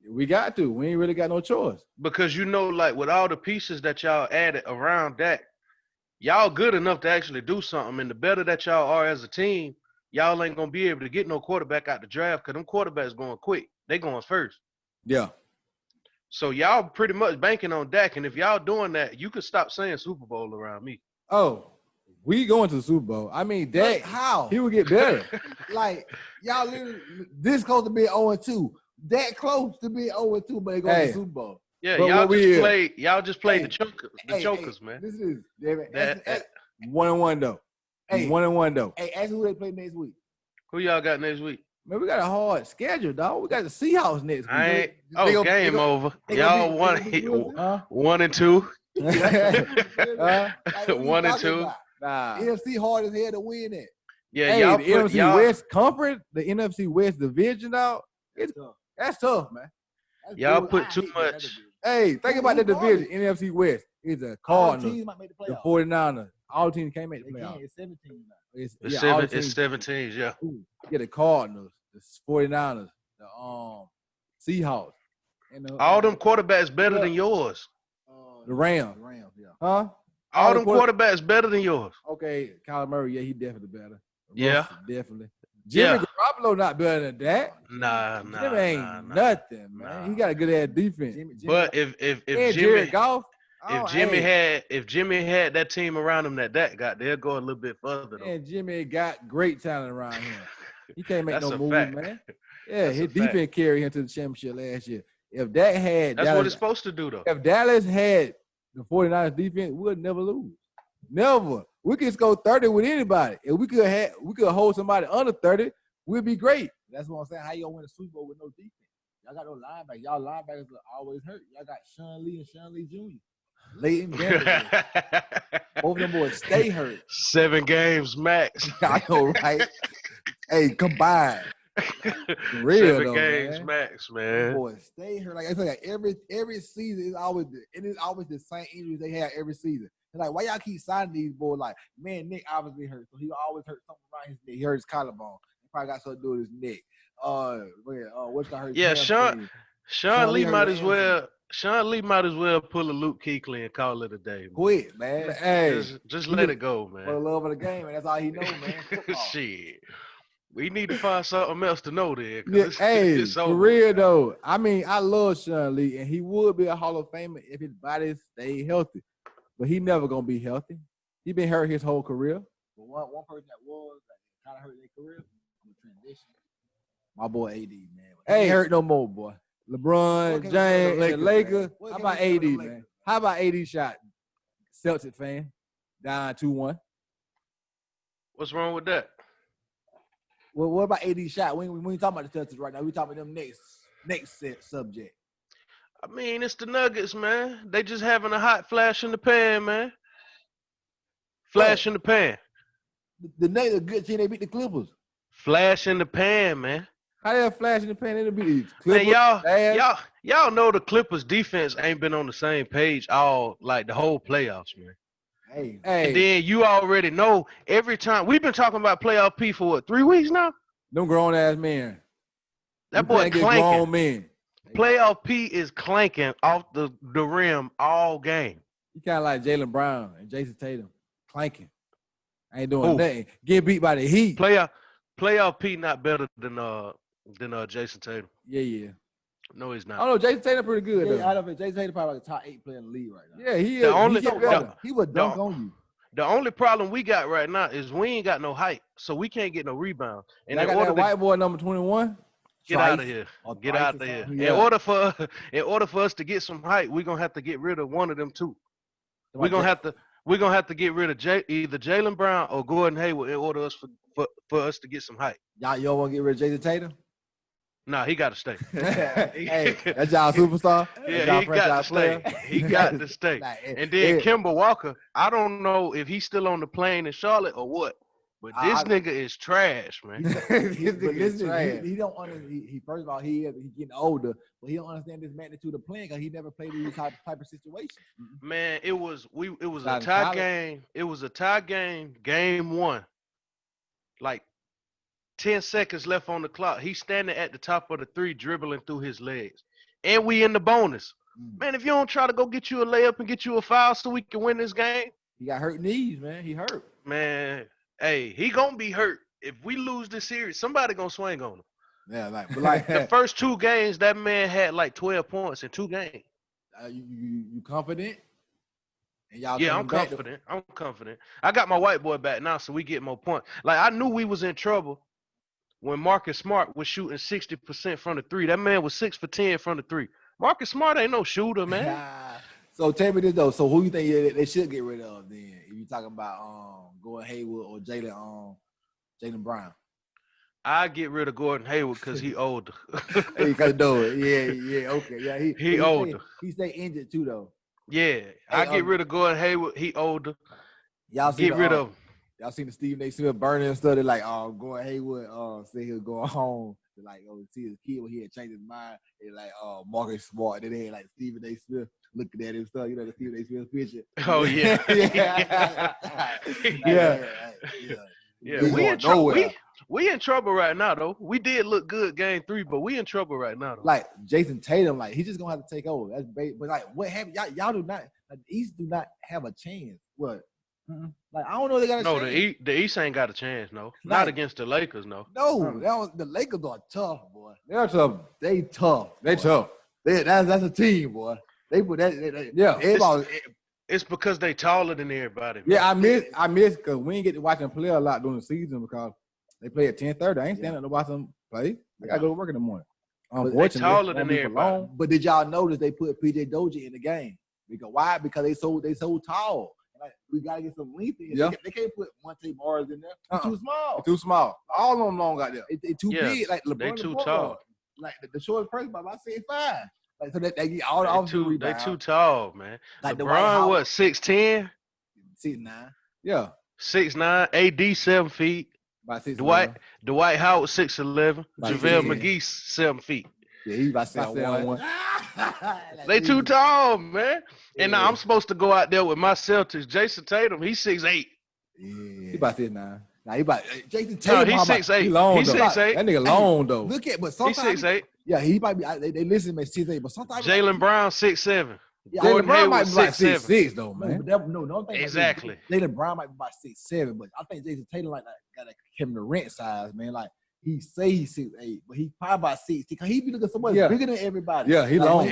Speaker 4: We got to. We ain't really got no choice.
Speaker 3: Because you know, like with all the pieces that y'all added around that, y'all good enough to actually do something. And the better that y'all are as a team, y'all ain't gonna be able to get no quarterback out the draft because them quarterbacks going quick. They going first.
Speaker 4: Yeah.
Speaker 3: So y'all pretty much banking on Dak, and if y'all doing that, you could stop saying Super Bowl around me.
Speaker 4: Oh, we going to the Super Bowl. I mean, Dak,
Speaker 2: how?
Speaker 4: He would get better.
Speaker 2: Like, y'all literally this close to being 0-2. That close to being 0-2, but they go to the Super Bowl.
Speaker 3: Yeah,
Speaker 4: but
Speaker 3: y'all just played the chokers, man.
Speaker 2: This is David.
Speaker 4: 1-1 though. 1-1 though.
Speaker 2: Hey, ask who they play next week.
Speaker 3: Who y'all got next week?
Speaker 4: Man, we got a hard schedule, dog. We got the Seahawks next week.
Speaker 3: Game over. Y'all 1-2. 1-2.
Speaker 2: Nah. NFC hard as hell to win it.
Speaker 3: Yeah,
Speaker 4: y'all the NFC West Conference, the NFC West Division, dog. That's tough, man.
Speaker 3: Y'all put too much.
Speaker 4: Hey, think about the division. NFC West is a Cardinals, the 49ers. All teams can't make the playoffs.
Speaker 2: It's 17 now.
Speaker 3: It's 17, yeah.
Speaker 4: Yeah, the Cardinals, the 49ers, the Seahawks.
Speaker 3: All them quarterbacks better than yours.
Speaker 4: The Rams.
Speaker 2: Yeah.
Speaker 4: Huh?
Speaker 3: All them quarterbacks better than yours.
Speaker 4: Okay, Kyler Murray, yeah, he definitely better.
Speaker 3: Yeah.
Speaker 4: Definitely. Jimmy Garoppolo not better than that.
Speaker 3: Nah.
Speaker 4: Jimmy ain't nothing, man. He got a good ass defense.
Speaker 3: But if
Speaker 4: Jimmy Goff,
Speaker 3: if Jimmy had that team around him that got, they'll go a little bit further. Though.
Speaker 4: And Jimmy got great talent around him. He can't make no move, man. Yeah,
Speaker 3: That's
Speaker 4: his defense carried him to the championship last year. If that had
Speaker 3: That's what it's supposed to do, though.
Speaker 4: If Dallas had the 49ers defense, we would never lose. Never. We could score 30 with anybody. If we could hold somebody under 30, we'd be great.
Speaker 2: That's what I'm saying. How you gonna win a Super Bowl with no defense? Y'all got no linebackers. Y'all linebackers are always hurt. Y'all got Sean Lee and Sean Lee Jr. Leighton Vander. Both of them boys stay hurt.
Speaker 3: 7 games max.
Speaker 2: I know, right? Hey, combined.
Speaker 4: Real
Speaker 3: 7
Speaker 4: though,
Speaker 3: games max, man.
Speaker 2: Boys stay hurt. Like I said, like every season is always the same injuries they have every season. And like, why y'all keep signing these boys? Like, man, Nick obviously hurt, so he always hurt something around his neck. He hurt his collarbone. He probably got something to do with his neck. What's gonna hurt?
Speaker 3: Yeah, Sean Lee might as well. Sean Lee might as well pull a Luke Kuechly and call it a day. Man.
Speaker 2: Quit, man.
Speaker 4: Hey,
Speaker 3: just let it go, man.
Speaker 2: For the love of the game, and that's all he knows, man.
Speaker 3: Shit. We need to find something else to know there.
Speaker 4: Yeah,
Speaker 3: it's
Speaker 4: for real though. I mean, I love Sean Lee, and he would be a Hall of Famer if his body stayed healthy. But he never gonna be healthy. He been hurt his whole career.
Speaker 2: But one person that kind of hurt their career, I'm gonna transition. My boy AD, man. He ain't hurt no more, boy.
Speaker 4: LeBron James, and the Lakers. How about AD, man?
Speaker 2: Lakers?
Speaker 4: How about AD shot? Celtic fan, down 2-1.
Speaker 3: What's wrong with that?
Speaker 2: Well, what about AD shot? We ain't talking about the Celtics right now. We talking about them next set subject.
Speaker 3: I mean, it's the Nuggets, man. They just having a hot flash in the pan, man. Flash in the pan.
Speaker 2: The Nuggets are a good team. They beat the Clippers.
Speaker 3: Flash in the pan, man.
Speaker 4: How they flash in the pan? It'll be the Clippers.
Speaker 3: Man, y'all know the Clippers defense ain't been on the same page all like the whole playoffs, man.
Speaker 2: Hey.
Speaker 3: And then you already know every time we've been talking about playoff P for what, 3 weeks now?
Speaker 4: Them grown ass men.
Speaker 3: That boy
Speaker 4: grown
Speaker 3: clanking.
Speaker 4: men.
Speaker 3: Playoff P is clanking off the rim all game.
Speaker 4: You kind of like Jaylen Brown and Jason Tatum clanking. I ain't doing nothing. Get beat by the Heat.
Speaker 3: Playoff P not better than Jason Tatum.
Speaker 4: Yeah.
Speaker 3: No, he's not.
Speaker 4: I don't know. Jason Tatum pretty good though.
Speaker 2: I don't think Jason Tatum probably like the top 8 player in the league right now.
Speaker 4: Yeah, he
Speaker 3: The
Speaker 4: is.
Speaker 2: He would dunk on you.
Speaker 3: The only problem we got right now is we ain't got no height, so we can't get no rebound. And
Speaker 4: I got that white boy number 21.
Speaker 3: Get out of here. Get out of here.
Speaker 2: Yeah.
Speaker 3: In order for us to get some height, we're gonna have to get rid of one of them two. We're gonna have to get rid of either Jaylen Brown or Gordon Hayward in order for us to get some height.
Speaker 2: Y'all want to get rid of Jason Tatum?
Speaker 3: Nah, he got to stay.
Speaker 2: Hey, that's y'all superstar.
Speaker 3: Yeah, he got to stay. He got to stay. And then Kemba Walker, I don't know if he's still on the plane in Charlotte or what, but this nigga is trash, man.
Speaker 2: He don't understand. He first of all, he getting older, but he don't understand this magnitude of playing because he never played in these type of situations.
Speaker 3: Man, it was a tie game. It was a tie game, game 1. Like 10 seconds left on the clock. He's standing at the top of the 3, dribbling through his legs. And we in the bonus. Man, if you don't try to go get you a layup and get you a foul so we can win this game.
Speaker 2: He got hurt knees, man. He hurt.
Speaker 3: Man, hey, he gonna be hurt. If we lose this series, somebody gonna swing on him.
Speaker 2: Yeah,
Speaker 3: like the first 2 games, that man had like 12 points in 2 games.
Speaker 2: You confident? And y'all
Speaker 3: I'm confident. I'm confident. I got my white boy back now, so we get more points. Like I knew we was in trouble when Marcus Smart was shooting 60% from the 3. That man was 6 for 10 from the 3. Marcus Smart ain't no shooter, man.
Speaker 2: So tell me this though. So who you think they should get rid of then? If you talking about Gordon Hayward or Jaylen Brown?
Speaker 3: I get rid of Gordon Hayward because he older.
Speaker 2: He can do it. Yeah, okay. Yeah,
Speaker 3: he older.
Speaker 2: He stay injured too though.
Speaker 3: Yeah, I get rid of Gordon Hayward. He older.
Speaker 2: Y'all
Speaker 3: get rid of him.
Speaker 2: Y'all seen the Stephen A. Smith burning and stuff? They're like, Gordon Hayward said he'll go home. They're like, see his kid when he had changed his mind. They're like, Marcus Smart. Then they had like Stephen A. Smith looking at him stuff. You know the Stephen A. Smith picture.
Speaker 3: Oh yeah.
Speaker 2: Yeah.
Speaker 3: We in trouble right now though. We did look good game 3, but we in trouble right now though.
Speaker 2: Like Jason Tatum, like he's just gonna have to take over. That's but like what happened? Y'all do not. Like, the East do not have a chance. What? Like I don't know if they got a chance.
Speaker 3: No, the East ain't got a chance. No, not against the Lakers. No.
Speaker 2: No, the Lakers are tough, boy.
Speaker 4: They're tough.
Speaker 2: They tough.
Speaker 4: They tough.
Speaker 2: That's a team, boy. They put that.
Speaker 4: Yeah.
Speaker 3: It's because they taller than everybody. Man.
Speaker 4: Yeah, I miss because we ain't get to watch them play a lot during the season because they play at 10:30. I ain't standing up to watch them play. I gotta go to work in the morning.
Speaker 3: They taller than everybody.
Speaker 2: But did y'all notice they put PJ Dozier in the game? Because why? Because they so tall. Like, we gotta get some length in.
Speaker 4: Yeah.
Speaker 2: They can't put Monte Morris in there. It's too small.
Speaker 4: Too small. All of them long out there.
Speaker 2: They too big. Like LeBron.
Speaker 3: They too tall.
Speaker 2: Like the shortest person by about 6'5". Like so that they get all the offensive rebounds.
Speaker 3: They too tall, man.
Speaker 2: Like
Speaker 3: LeBron, what 6'10"?
Speaker 2: 6'9".
Speaker 4: Yeah.
Speaker 3: 6'9". AD 7 feet.
Speaker 2: About 6'9".
Speaker 3: Dwight Howard 6'11". JaVale McGee 7 feet.
Speaker 2: Yeah, he's about 6'1".
Speaker 3: They too tall, man. And now I'm supposed to go out there with my Celtics. Jason Tatum, he's 6'8".
Speaker 2: Yeah, he about 6'9". Now he about Jason Tatum.
Speaker 3: No, he's 6'8".
Speaker 4: He long.
Speaker 3: He's 6'8".
Speaker 4: That nigga long though.
Speaker 2: Look at, but sometimes
Speaker 3: he's 6'8".
Speaker 2: Yeah, he might be. They listen to me 6'8", but sometimes
Speaker 3: Jaylen Brown 6'7".
Speaker 2: Yeah,
Speaker 3: Gordon
Speaker 4: Brown might
Speaker 3: Hayward
Speaker 4: be like
Speaker 3: 6'7".
Speaker 4: 6'6" though, man.
Speaker 2: No,
Speaker 3: Exactly.
Speaker 2: Jaylen Brown might be about 6'7", but I think Jason Tatum like got a Kevin Durant size, man. Like he say he's 6'8", but he probably about 6'6". Cause he be looking so much bigger than everybody.
Speaker 4: Yeah, he
Speaker 2: like,
Speaker 4: long.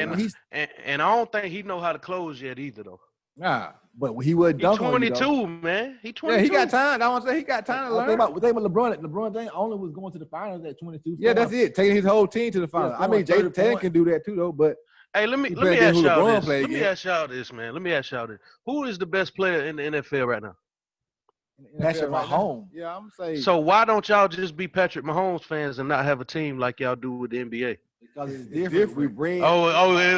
Speaker 3: And I don't think he know how to close yet either though.
Speaker 4: Nah,
Speaker 2: but he would dunk.
Speaker 3: He's 22, man. He 22.
Speaker 4: Yeah, he got time. I want to say he got time to learn.
Speaker 2: Think about LeBron. LeBron James only was going to the finals at 22.
Speaker 4: Yeah, that's it. Taking his whole team to the finals. I mean, Jason Tatum can do that too, though. But
Speaker 3: hey, let me ask y'all this. Let me ask y'all this, man. Let me ask y'all this. Who is the best player in the NFL right now?
Speaker 4: Patrick Mahomes. Yeah, I'm saying.
Speaker 3: So why don't y'all just be Patrick Mahomes fans and not have a team like y'all do with the NBA?
Speaker 2: Because it's different. We bred.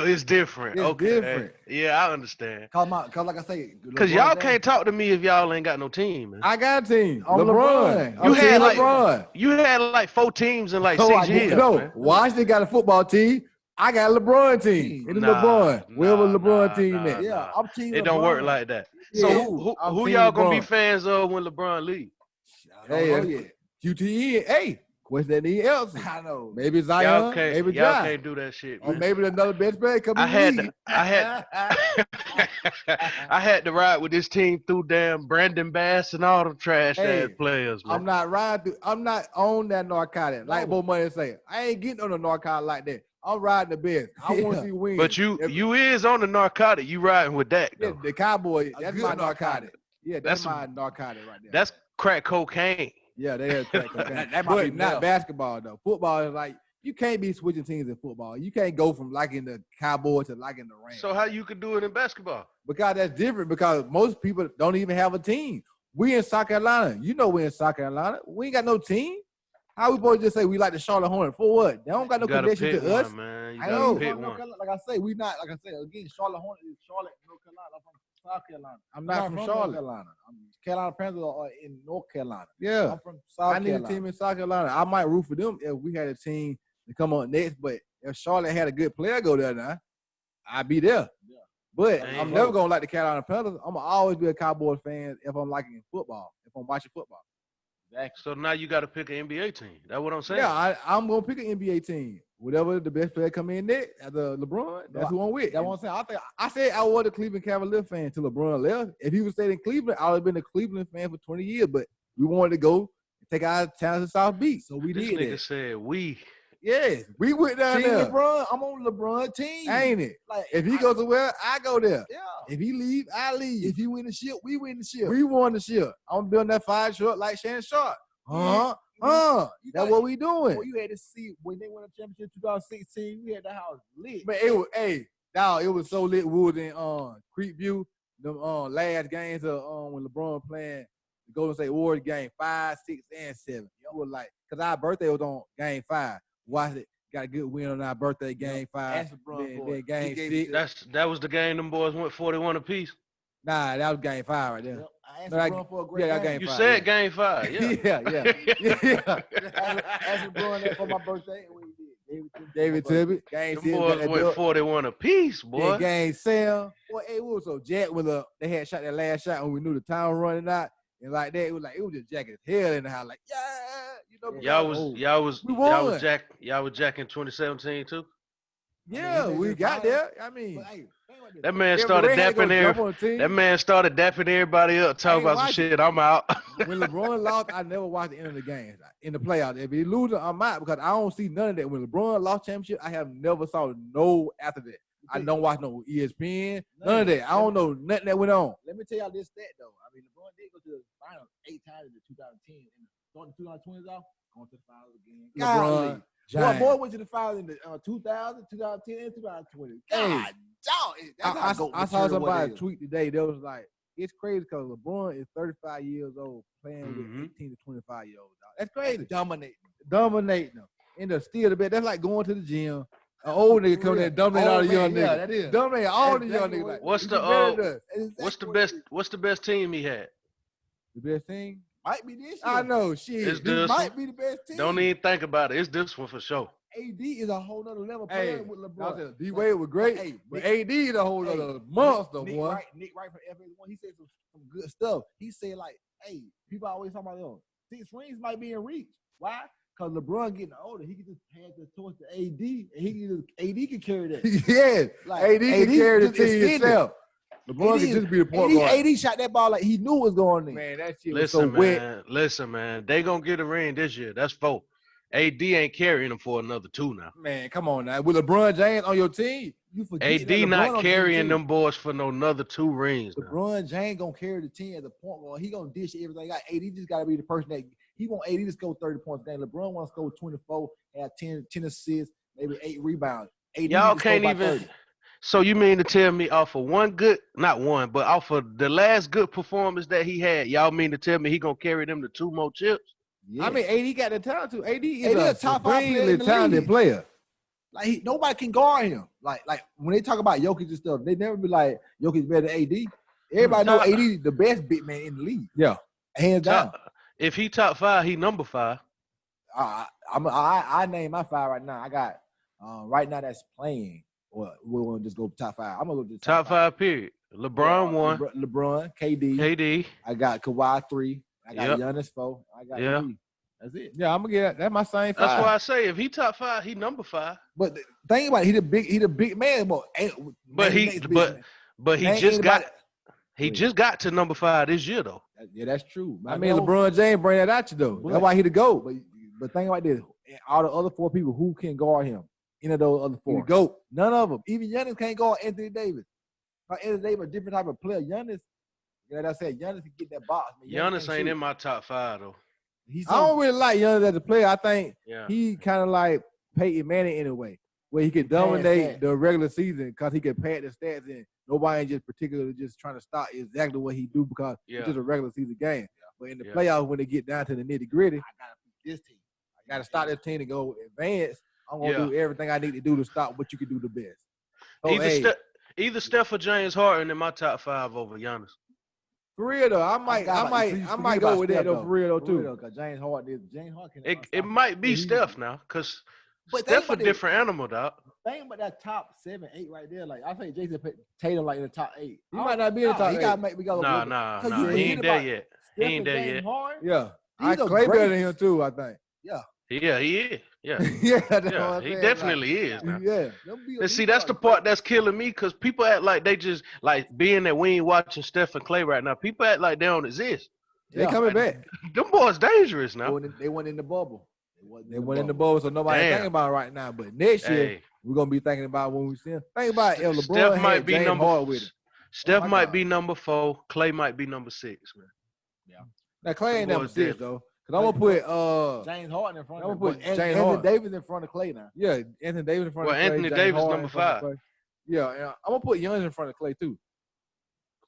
Speaker 3: It's different.
Speaker 2: It's
Speaker 3: Okay.
Speaker 2: different.
Speaker 3: Yeah, I understand.
Speaker 2: Cause like I say,
Speaker 3: Because y'all can't talk to me if y'all ain't got no team, man.
Speaker 4: I got a team.
Speaker 2: I'm LeBron.
Speaker 3: You had like
Speaker 4: LeBron.
Speaker 3: You had like 4 teams in like
Speaker 4: No,
Speaker 3: 6 years.
Speaker 4: No,
Speaker 3: man.
Speaker 4: Washington got a football team. I got a LeBron team. It's LeBron. Wherever LeBron team is.
Speaker 2: Yeah, I'm team.
Speaker 3: It don't work like that.
Speaker 4: Yeah.
Speaker 3: So who y'all gonna be fans of when LeBron leaves?
Speaker 4: Hey, QTE. Hey, question any else?
Speaker 2: I know.
Speaker 4: Maybe Zion. Maybe
Speaker 3: y'all
Speaker 4: Ja.
Speaker 3: can't do that shit.
Speaker 4: Or
Speaker 3: Man.
Speaker 4: maybe another best player come in the league.
Speaker 3: I had to ride with this team through damn Brandon Bass and all them trash ass players, man.
Speaker 4: I'm not on that narcotic. Like Bo Money say, I ain't getting on the narcotic like that. I'm riding the best. I want to see wins.
Speaker 3: But you is on the narcotic. You riding with that though.
Speaker 4: Yeah, the Cowboy. That's my
Speaker 2: narcotic.
Speaker 4: Yeah, that's my narcotic right there.
Speaker 3: That's crack cocaine.
Speaker 4: Yeah, they have crack cocaine.
Speaker 2: that might be
Speaker 4: not basketball though. Football is like you can't be switching teams in football. You can't go from liking the Cowboys to liking the Rams.
Speaker 3: So how you could do it in basketball?
Speaker 4: Because that's different. Because most people don't even have a team. We in South Carolina. You know we in South Carolina. We ain't got no team. How we supposed to just say we like the Charlotte Hornets for what? They don't got no connection to us.
Speaker 3: Man.
Speaker 4: I know.
Speaker 2: Like I say, we not. Like I say again, Charlotte Hornets is Charlotte, North Carolina. I'm from South Carolina.
Speaker 4: I'm not from Charlotte.
Speaker 2: North Carolina. Carolina Panthers are in North Carolina.
Speaker 4: Yeah.
Speaker 2: I'm from South Carolina.
Speaker 4: I need a team in South Carolina. I might root for them if we had a team to come on next. But if Charlotte had a good player go there now, I'd be there. Yeah. But I'm never gonna like the Carolina Panthers. I'm gonna always be a Cowboys fan if I'm liking football. If I'm watching football.
Speaker 3: Exactly. So now you got to pick an NBA team. That's what I'm saying.
Speaker 4: Yeah, I'm gonna pick an NBA team. Whatever the best player come in there, as a LeBron, that's who I'm with.
Speaker 2: That's what I'm saying.
Speaker 4: I said I was a Cleveland Cavalier fan till LeBron left. If he was staying in Cleveland, I would have been a Cleveland fan for 20 years. But we wanted to go and take our talents to South Beach, so we
Speaker 3: this
Speaker 4: did
Speaker 3: nigga
Speaker 4: that.
Speaker 3: said we.
Speaker 4: Yes, we went down
Speaker 2: Team
Speaker 4: there.
Speaker 2: LeBron, I'm on LeBron team.
Speaker 4: Ain't it?
Speaker 2: Like
Speaker 4: If he goes somewhere, I go there.
Speaker 2: Yeah.
Speaker 4: If he leave, I leave.
Speaker 2: If he win the ship, we win the ship.
Speaker 4: We won the ship. I'm building that 5 short like Shannon Sharp. That's what we doing.
Speaker 2: Well, you had to see when they won the championship 2016. We had the house lit.
Speaker 4: But it was so lit. We was in Creekview. Them last games of when LeBron playing the Golden State Warriors game 5, 6, and 7. It was like because our birthday was on game 5. Watched it. Got a good win on our birthday game 5. Then game 6.
Speaker 3: That was the game. Them boys went 41 apiece.
Speaker 4: Nah, that was game 5 right there.
Speaker 2: I asked LeBron for a great game.
Speaker 3: You said game 5. Yeah.
Speaker 4: yeah.
Speaker 2: I asked LeBron that for my birthday. And we did.
Speaker 4: David Tibet. Game 6.
Speaker 3: Them boys went 41 apiece, boy.
Speaker 4: Then game 7. Boy, we was so jacked when they had shot that last shot when we knew the time was running out. And like that, it was just jacked as hell in the house. Like,
Speaker 3: Y'all was jacking 2017 too?
Speaker 4: Yeah, we got there. I mean,
Speaker 3: that man started dapping everybody up, talking about some shit. I'm out.
Speaker 4: When LeBron lost, I never watched the end of the game in the playoffs. If he loses, I'm out because I don't see none of that. When LeBron lost championship, I have never saw no after that. I don't watch no ESPN, none of that. I don't know nothing that went on.
Speaker 2: Let me tell y'all this stat though. I mean, LeBron did go to the finals 8 times in the 2010 and starting the 2020s off, going to the finals again. LeBron, boy went to the finals in the 2000, 2010, and 2020. God, dog.
Speaker 4: I saw somebody tweet today that was like, it's crazy because LeBron is 35 years old playing with 18 to 25 year olds. That's crazy. Dominating them. And the steal the bet. That's like going to the gym. An old nigga come there and dominate all the young niggas. Yeah, that is. Dominate all the young niggas. Like,
Speaker 3: what's the best team he had?
Speaker 4: The best team?
Speaker 2: Might be this year.
Speaker 4: I know, shit.
Speaker 2: This might be the best team.
Speaker 3: Don't even think about it. It's this one for sure.
Speaker 2: AD is a whole nother level player with LeBron.
Speaker 4: D-Wade was great, but AD is a whole other monster, boy.
Speaker 2: Nick Wright from FS1, he said some good stuff. He said, like, hey, people always talking about, 6 rings might be in reach. Why? Because LeBron getting older, he can just pass the torch to AD, and AD can carry that.
Speaker 4: Yeah, like, AD can carry the team himself. LeBron can just be the point guard.
Speaker 2: AD shot that ball like he knew it was going in.
Speaker 4: Man, that shit was so wet.
Speaker 3: Listen, man, they gonna get a ring this year. That's 4. AD ain't carrying them for another 2 now.
Speaker 4: Man, come on now. With LeBron James on your team,
Speaker 2: you forget
Speaker 3: AD not carrying them boys for no another 2 rings.
Speaker 2: LeBron James gonna carry the team as a point guard. He gonna dish everything out. AD just gotta be the person that he want AD to score 30 points a game. LeBron wants to score 24, have 10 assists, maybe 8 rebounds. AD
Speaker 3: y'all can't even.
Speaker 2: 30.
Speaker 3: So you mean to tell me off of not one, but off of the last good performance that he had, y'all mean to tell me he gonna carry them to 2 more chips?
Speaker 4: Yeah. I mean, AD got the talent too. AD is
Speaker 2: AD
Speaker 4: a
Speaker 2: a top 5 player in the
Speaker 4: talented
Speaker 2: league.
Speaker 4: player.
Speaker 2: Like nobody can guard him. Like when they talk about Jokic and stuff, they never be like Jokic better than AD. Everybody know AD the best big man in the league.
Speaker 4: Yeah,
Speaker 2: hands down.
Speaker 3: If he top 5, he number 5.
Speaker 2: I name my 5 right now. I got right now that's playing. Or we want to just go top 5. I'm gonna go to the
Speaker 3: top 5. Period. LeBron 1.
Speaker 2: LeBron, KD. I got Kawhi 3. I got Giannis 4. I got KD. That's it.
Speaker 4: Yeah, I'm gonna get that's my same 5.
Speaker 3: That's why I say if he top 5, he number 5.
Speaker 2: But think about it, he the big man.
Speaker 3: But he just got to number 5 this year though.
Speaker 2: Yeah, that's true.
Speaker 4: I mean, LeBron James bring that out you though. That's why he the GOAT.
Speaker 2: But think about this: all the other 4 people who can guard him, any of those other 4,
Speaker 4: he the GOAT.
Speaker 2: None of them. Even Giannis can't guard Anthony Davis. Anthony Davis, a different type of player. Giannis, like I said, Giannis can get that box.
Speaker 3: Giannis ain't in my top 5 though.
Speaker 2: I
Speaker 4: don't really like Giannis as a player. I think he kind of like Peyton Manning in a way, where he could dominate the regular season because he could pad the stats and nobody ain't just particularly just trying to stop exactly what he do because it's just a regular season game. But in the playoffs, when they get down to the nitty gritty, I gotta beat this team. I gotta stop this team to go advance. I'm gonna do everything I need to do to stop what you can do the best. So,
Speaker 3: either Steph or James Harden in my top 5 over Giannis.
Speaker 4: For real though, I might go with that though. For real though too.
Speaker 2: Because James Harden
Speaker 3: It might be Steph now, because Steph a different animal, dog.
Speaker 2: Think about that top 7, 8 right there. Like I think Jason Tatum like in the top 8.
Speaker 4: He might not be in the top 8.
Speaker 2: He gotta make me go.
Speaker 3: Nah. He ain't there yet. He ain't there yet.
Speaker 4: Yeah, Clay better than him too. I think.
Speaker 2: Yeah.
Speaker 3: Yeah, he is. Yeah, he definitely is. Now.
Speaker 2: Yeah.
Speaker 3: And see, that's the part that's killing me because people act like they just like being that we ain't watching Steph and Clay right now. People act like they don't exist.
Speaker 4: They coming back.
Speaker 3: Them boys dangerous now.
Speaker 2: They went in the bubble.
Speaker 4: They went in the bubble, so nobody thinking about it right now. But next year, we're gonna be thinking about when we see him. Think about if LeBron
Speaker 3: Steph might be
Speaker 4: James
Speaker 3: number
Speaker 4: Harden with him.
Speaker 3: Steph might be number 4. Clay might be number 6, man.
Speaker 2: Yeah.
Speaker 4: Now Clay ain't number 6 though. Cause I'm gonna put
Speaker 2: James Harden in front.
Speaker 4: I'm gonna put
Speaker 2: James Harden. Davis in front of Clay now.
Speaker 4: Yeah, Anthony Davis in front of Clay.
Speaker 3: Well, Anthony Davis number 5.
Speaker 4: Yeah, and I'm gonna put Giannis in front of Clay too.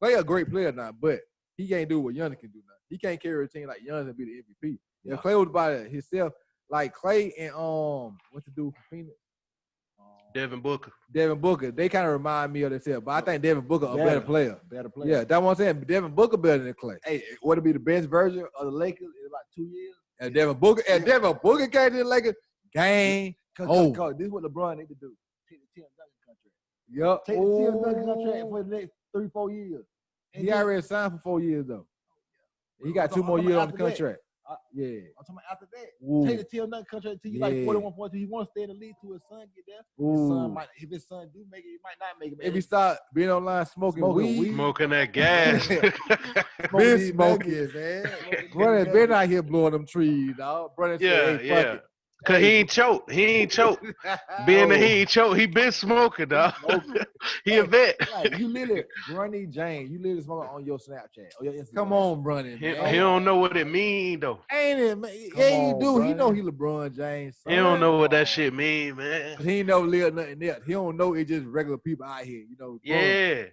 Speaker 4: Clay a great player now, but he can't do what Giannis can do now. He can't carry a team like Giannis and be the MVP. Yeah. If Clay was by himself, like Clay and what's the dude from Phoenix?
Speaker 3: Devin Booker.
Speaker 4: They kind of remind me of themselves, but I think Devin Booker a better player.
Speaker 2: Yeah,
Speaker 4: that's what I'm saying. Devin Booker better than Clay.
Speaker 2: Hey, would it be the best version of the Lakers in about 2 years?
Speaker 4: And Devin Booker came to the Lakers, gang.
Speaker 2: This is what LeBron need to do. Take the Tim Duncan contract.
Speaker 4: Yep.
Speaker 2: Take the Tim Duncan contract for the next 3-4 years.
Speaker 4: And he already signed for 4 years though. He got 2 more years on the contract.
Speaker 2: I'm talking about after that. Take the Tim Duncan contract until you like 41 points. He wants to stay in the league till his son get there. His son might, if his son do make it, he might not make it.
Speaker 4: If he start being online smoking weed,
Speaker 3: smoking that gas,
Speaker 4: been smoking, man. Brother been out here blowing them trees, dog. Brother said, hey, fuck it.
Speaker 3: Cause he ain't choke. He ain't choke. Being that he ain't choke, he been smoking, dog. He a vet.
Speaker 2: Like, you literally, Bronny James, you literally smoking on your Snapchat or your Instagram.
Speaker 4: Come on, Bronny.
Speaker 3: He don't know what it mean though.
Speaker 4: Ain't it, man? Yeah, you do. Bronny. He know he LeBron James.
Speaker 3: Son. He don't know what that shit mean, man.
Speaker 4: He ain't never lived nothing else. He don't know it's just regular people out here, you know.
Speaker 3: Yeah.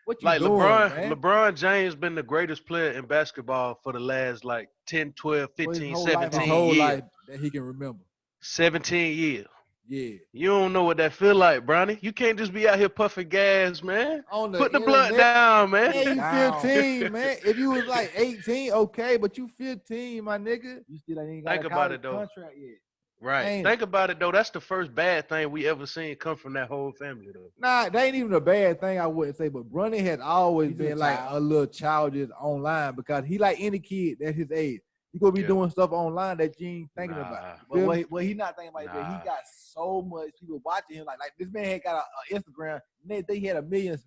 Speaker 4: What you
Speaker 3: like
Speaker 4: doing, man?
Speaker 3: LeBron James been the greatest player in basketball for the last like 10, 12, 15, 17
Speaker 4: his whole
Speaker 3: years.
Speaker 4: Life that he can remember.
Speaker 3: 17 years.
Speaker 4: Yeah.
Speaker 3: You don't know what that feel like, Bronny. You can't just be out here puffing gas, man. Put the blunt down, man.
Speaker 4: Yeah, you 15, man. If you was like 18, okay, but you 15, my nigga.
Speaker 2: You still ain't got a contract yet.
Speaker 3: Right. Ain't Think about it, though. That's the first bad thing we ever seen come from that whole family, though.
Speaker 4: Nah, that ain't even a bad thing, I wouldn't say. But Bronny has always been like a little childish online because he like any kid that's his age. You gonna be doing stuff online that you ain't thinking about.
Speaker 2: But what he not thinking about is that he got so much people watching him. Like this man had got a Instagram. And they had 1 million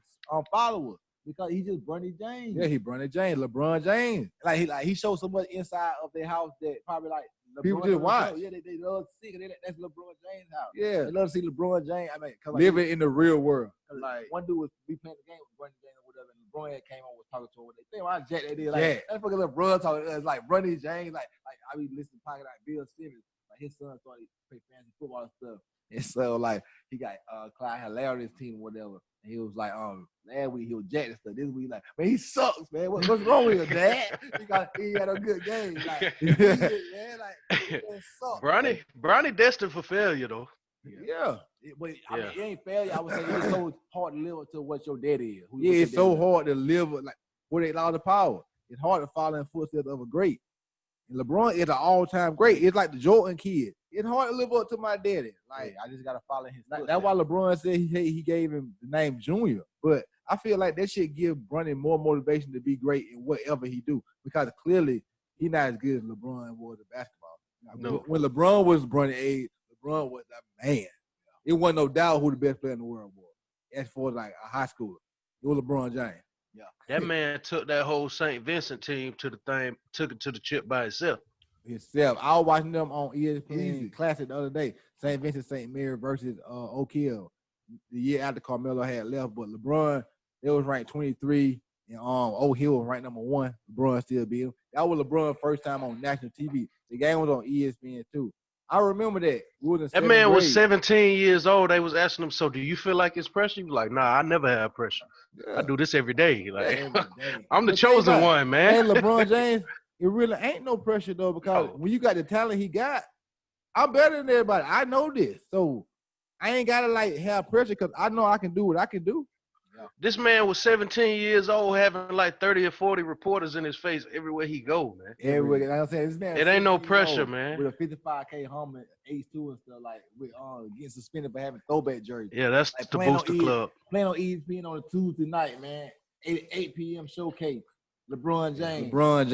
Speaker 2: followers because he just Bronny James.
Speaker 4: Yeah, he Bronny James, LeBron James.
Speaker 2: Like he showed so much inside of their house that probably like LeBron
Speaker 4: people just watch.
Speaker 2: Yeah, they love to see it. That's LeBron James' house.
Speaker 4: Yeah,
Speaker 2: they love to see LeBron James. I mean,
Speaker 4: living in the real world.
Speaker 2: Like one dude was be playing the game with Bronny James or whatever, and LeBron came on was talking to him. They think I jack that did like that fucking LeBron talking. It's like Bronny James. Like I be listening to Pocket like Bill Simmons. Like his son started to play fantasy football and stuff. And so like he got Clyde Hilarious team or whatever. And he was like, last week he was jacked and stuff. This week like, man, he sucks, man. What's wrong with him, Dad? He had a good game. Like, man, like man, sucks.
Speaker 3: Bronny destined for failure though.
Speaker 2: Yeah. But I mean, it ain't failure. I would say it's so hard to live up to what your daddy is.
Speaker 4: It's so hard to live like where they allow the power. It's hard to follow in footsteps of a great. And LeBron is an all-time great. It's like the Jordan kid. It's hard to live up to my daddy. Like
Speaker 2: I just gotta follow his footsteps.
Speaker 4: That's why LeBron said he gave him the name Junior. But I feel like that shit give Bronny more motivation to be great in whatever he do. Because clearly he's not as good as LeBron was at basketball.
Speaker 3: No.
Speaker 4: When LeBron was Bronny's age, LeBron was the man. It wasn't no doubt who the best player in the world was. As for like a high schooler, it was LeBron James.
Speaker 2: Yeah,
Speaker 3: that man took that whole St. Vincent team to the thing, took it to the chip by itself.
Speaker 4: I was watching them on ESPN Classic the other day. St. Vincent St. Mary versus Oak Hill. The year after Carmelo had left, but LeBron, they was ranked 23, and Oak Hill was ranked number 1. LeBron still beat him. That was LeBron's first time on national TV. The game was on ESPN too. I remember that.
Speaker 3: That man was 17 years old. They was asking him, so do you feel like it's pressure? He was like, nah, I never have pressure. Yeah. I do this every day. Like, I'm the chosen one, man.
Speaker 4: Hey, LeBron James, it really ain't no pressure, though, because when you got the talent he got, I'm better than everybody. I know this. So I ain't got to, like, have pressure because I know I can do what I can do.
Speaker 3: Yeah. This man was 17 years old, having like 30 or 40 reporters in his face everywhere he go, man.
Speaker 2: Everywhere. Like I'm saying, this man.
Speaker 3: It ain't no pressure, man.
Speaker 2: With a 55K helmet, Ace 2 and stuff, like with getting suspended for having throwback jerseys.
Speaker 3: Yeah, that's like the booster club.
Speaker 2: Playing on ESPN on a Tuesday night, man. 8 p.m. showcase. LeBron James.
Speaker 4: God,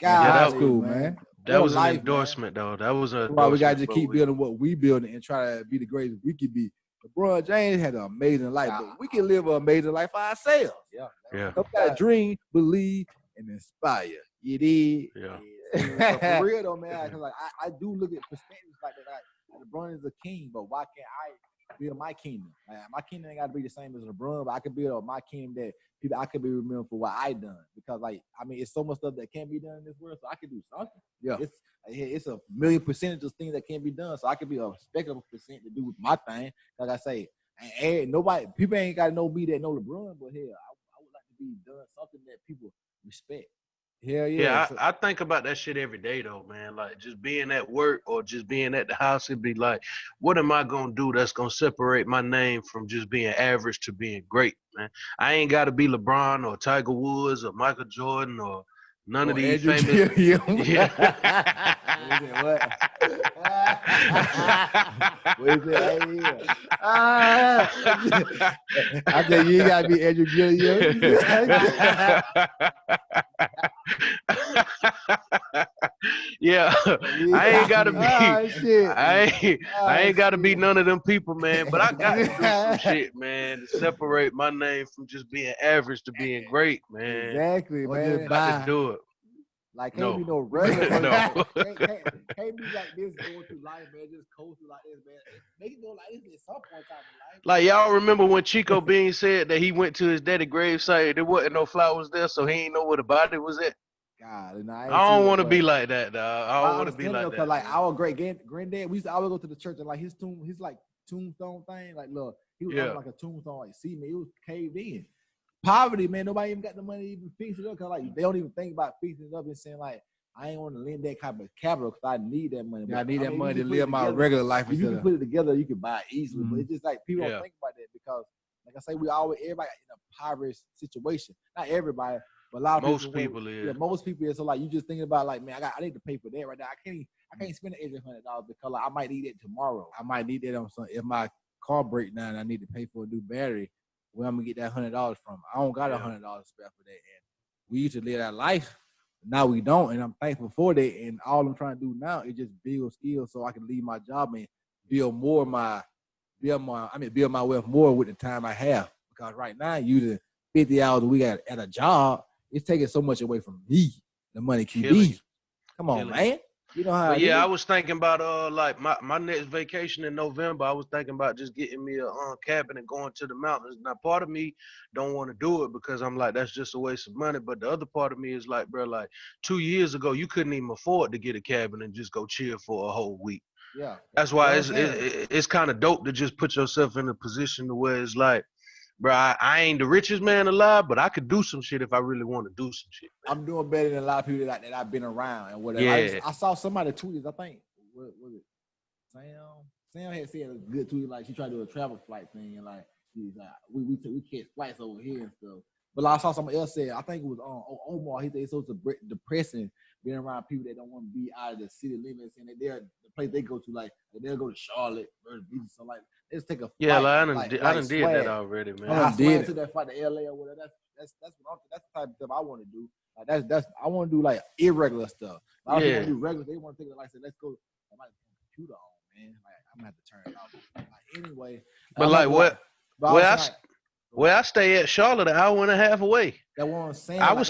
Speaker 3: yeah,
Speaker 4: that's cool, man.
Speaker 3: That was an endorsement, though. That was a.
Speaker 4: Why we got to keep building what we building and try to be the greatest we can be. LeBron James had an amazing life, but we can live an amazing life for ourselves.
Speaker 3: Yeah.
Speaker 4: We gotta dream, believe, and inspire. You did.
Speaker 2: Yeah. For real though, man. Cause like I do look at perspectives like that. Like, LeBron is a king, but why can't I build my kingdom? Like, my kingdom ain't got to be the same as LeBron, but I can build my kingdom that people I can be remembered for what I done. Because like I mean, it's so much stuff that can't be done in this world, so I can do something.
Speaker 4: Yeah.
Speaker 2: It's a million percentage of things that can't be done, so I can be a respectable percent to do my thing. Like I say, and nobody, people ain't got to know me that know LeBron, but hell, I would like to be done something that people respect.
Speaker 4: Hell
Speaker 3: yeah. I think about that shit every day though, man. Like just being at work or just being at the house, it'd be like, what am I gonna do that's gonna separate my name from just being average to being great, man? I ain't gotta be LeBron or Tiger Woods or Michael Jordan or none of these famous.
Speaker 2: What is it?
Speaker 4: I think you gotta be Andrew Gilliam.
Speaker 3: Yeah, I ain't gotta be. I ain't gotta be none of them people, man. But I got to do some shit, man, to separate my name from just being average to being great, man.
Speaker 2: Exactly, man.
Speaker 3: I just do it.
Speaker 2: Like can't be no regular.
Speaker 3: No.
Speaker 2: can't be like this going through life, man. Just coasting like this, man. Make it go like this at some point in time in life.
Speaker 3: Like y'all remember when Chico Bean said that he went to his daddy gravesite, there wasn't no flowers there, so he ain't know where the body was at.
Speaker 2: God, and
Speaker 3: I don't want to be like that, dog. I don't want to be like that.
Speaker 2: Like our great granddad, we used to always go to the church and like his like tombstone thing, like look, he was on like a tombstone, like see me, it was caved in. Poverty, man. Nobody even got the money to even fix it up. Cause like they don't even think about fixing it up and saying like, I ain't want to lend that kind of capital because I need that money.
Speaker 4: I need that money to live my regular life.
Speaker 2: If you can put it together, you can buy it easily.
Speaker 4: Mm-hmm.
Speaker 2: But it's just like people don't think about that because, like I say, everybody in a impoverished situation. Not everybody, but a lot of
Speaker 3: most people is.
Speaker 2: Yeah, most people is. So like you just thinking about like, man, I need to pay for that right now. I can't spend $800 because like, I might need it tomorrow.
Speaker 4: I might need that on something. If my car breaks down, I need to pay for a new battery. Where I'm gonna get that $100 from? I don't got $100 spare for that. And we used to live that life. Now we don't, and I'm thankful for that. And all I'm trying to do now is just build skills so I can leave my job and build my wealth more with the time I have. Because right now, using 50 hours a week at a job, it's taking so much away from me. The money QB. Come on, man. You know how?
Speaker 3: I was thinking about like my next vacation in November. I was thinking about just getting me a cabin and going to the mountains. Now, part of me don't want to do it because I'm like, that's just a waste of money. But the other part of me is like, bro, like 2 years ago, you couldn't even afford to get a cabin and just go chill for a whole week.
Speaker 4: Yeah.
Speaker 3: That's why it's kind of dope to just put yourself in a position to where it's like, bro, I ain't the richest man alive, but I could do some shit if I really want to do some shit. Man.
Speaker 4: I'm doing better than a lot of people that I've been around and whatever.
Speaker 3: Yeah.
Speaker 4: I saw somebody tweet, I think, what was it? Sam had said a good tweet, like she tried to do a travel flight thing, and like he's like we catch flights over here and stuff. But like, I saw somebody else say, I think it was Omar. He said it's so depressing being around people that don't want to be out of the city limits, and they're the place they go to, like they'll go to Charlotte or Beach or something like. They just take a flight,
Speaker 3: I done did that already, man.
Speaker 4: I did to that flight to LA or whatever. That's the type of stuff I want to do. Like that's I want to do like irregular stuff. A lot of people do regular. They want to think like, say, let's go. I might put the computer on, man. Like I'm gonna have to turn it off. Like, anyway,
Speaker 3: but like what? Where I stay at Charlotte, an hour and a half away.
Speaker 4: That's what I'm saying.
Speaker 3: I was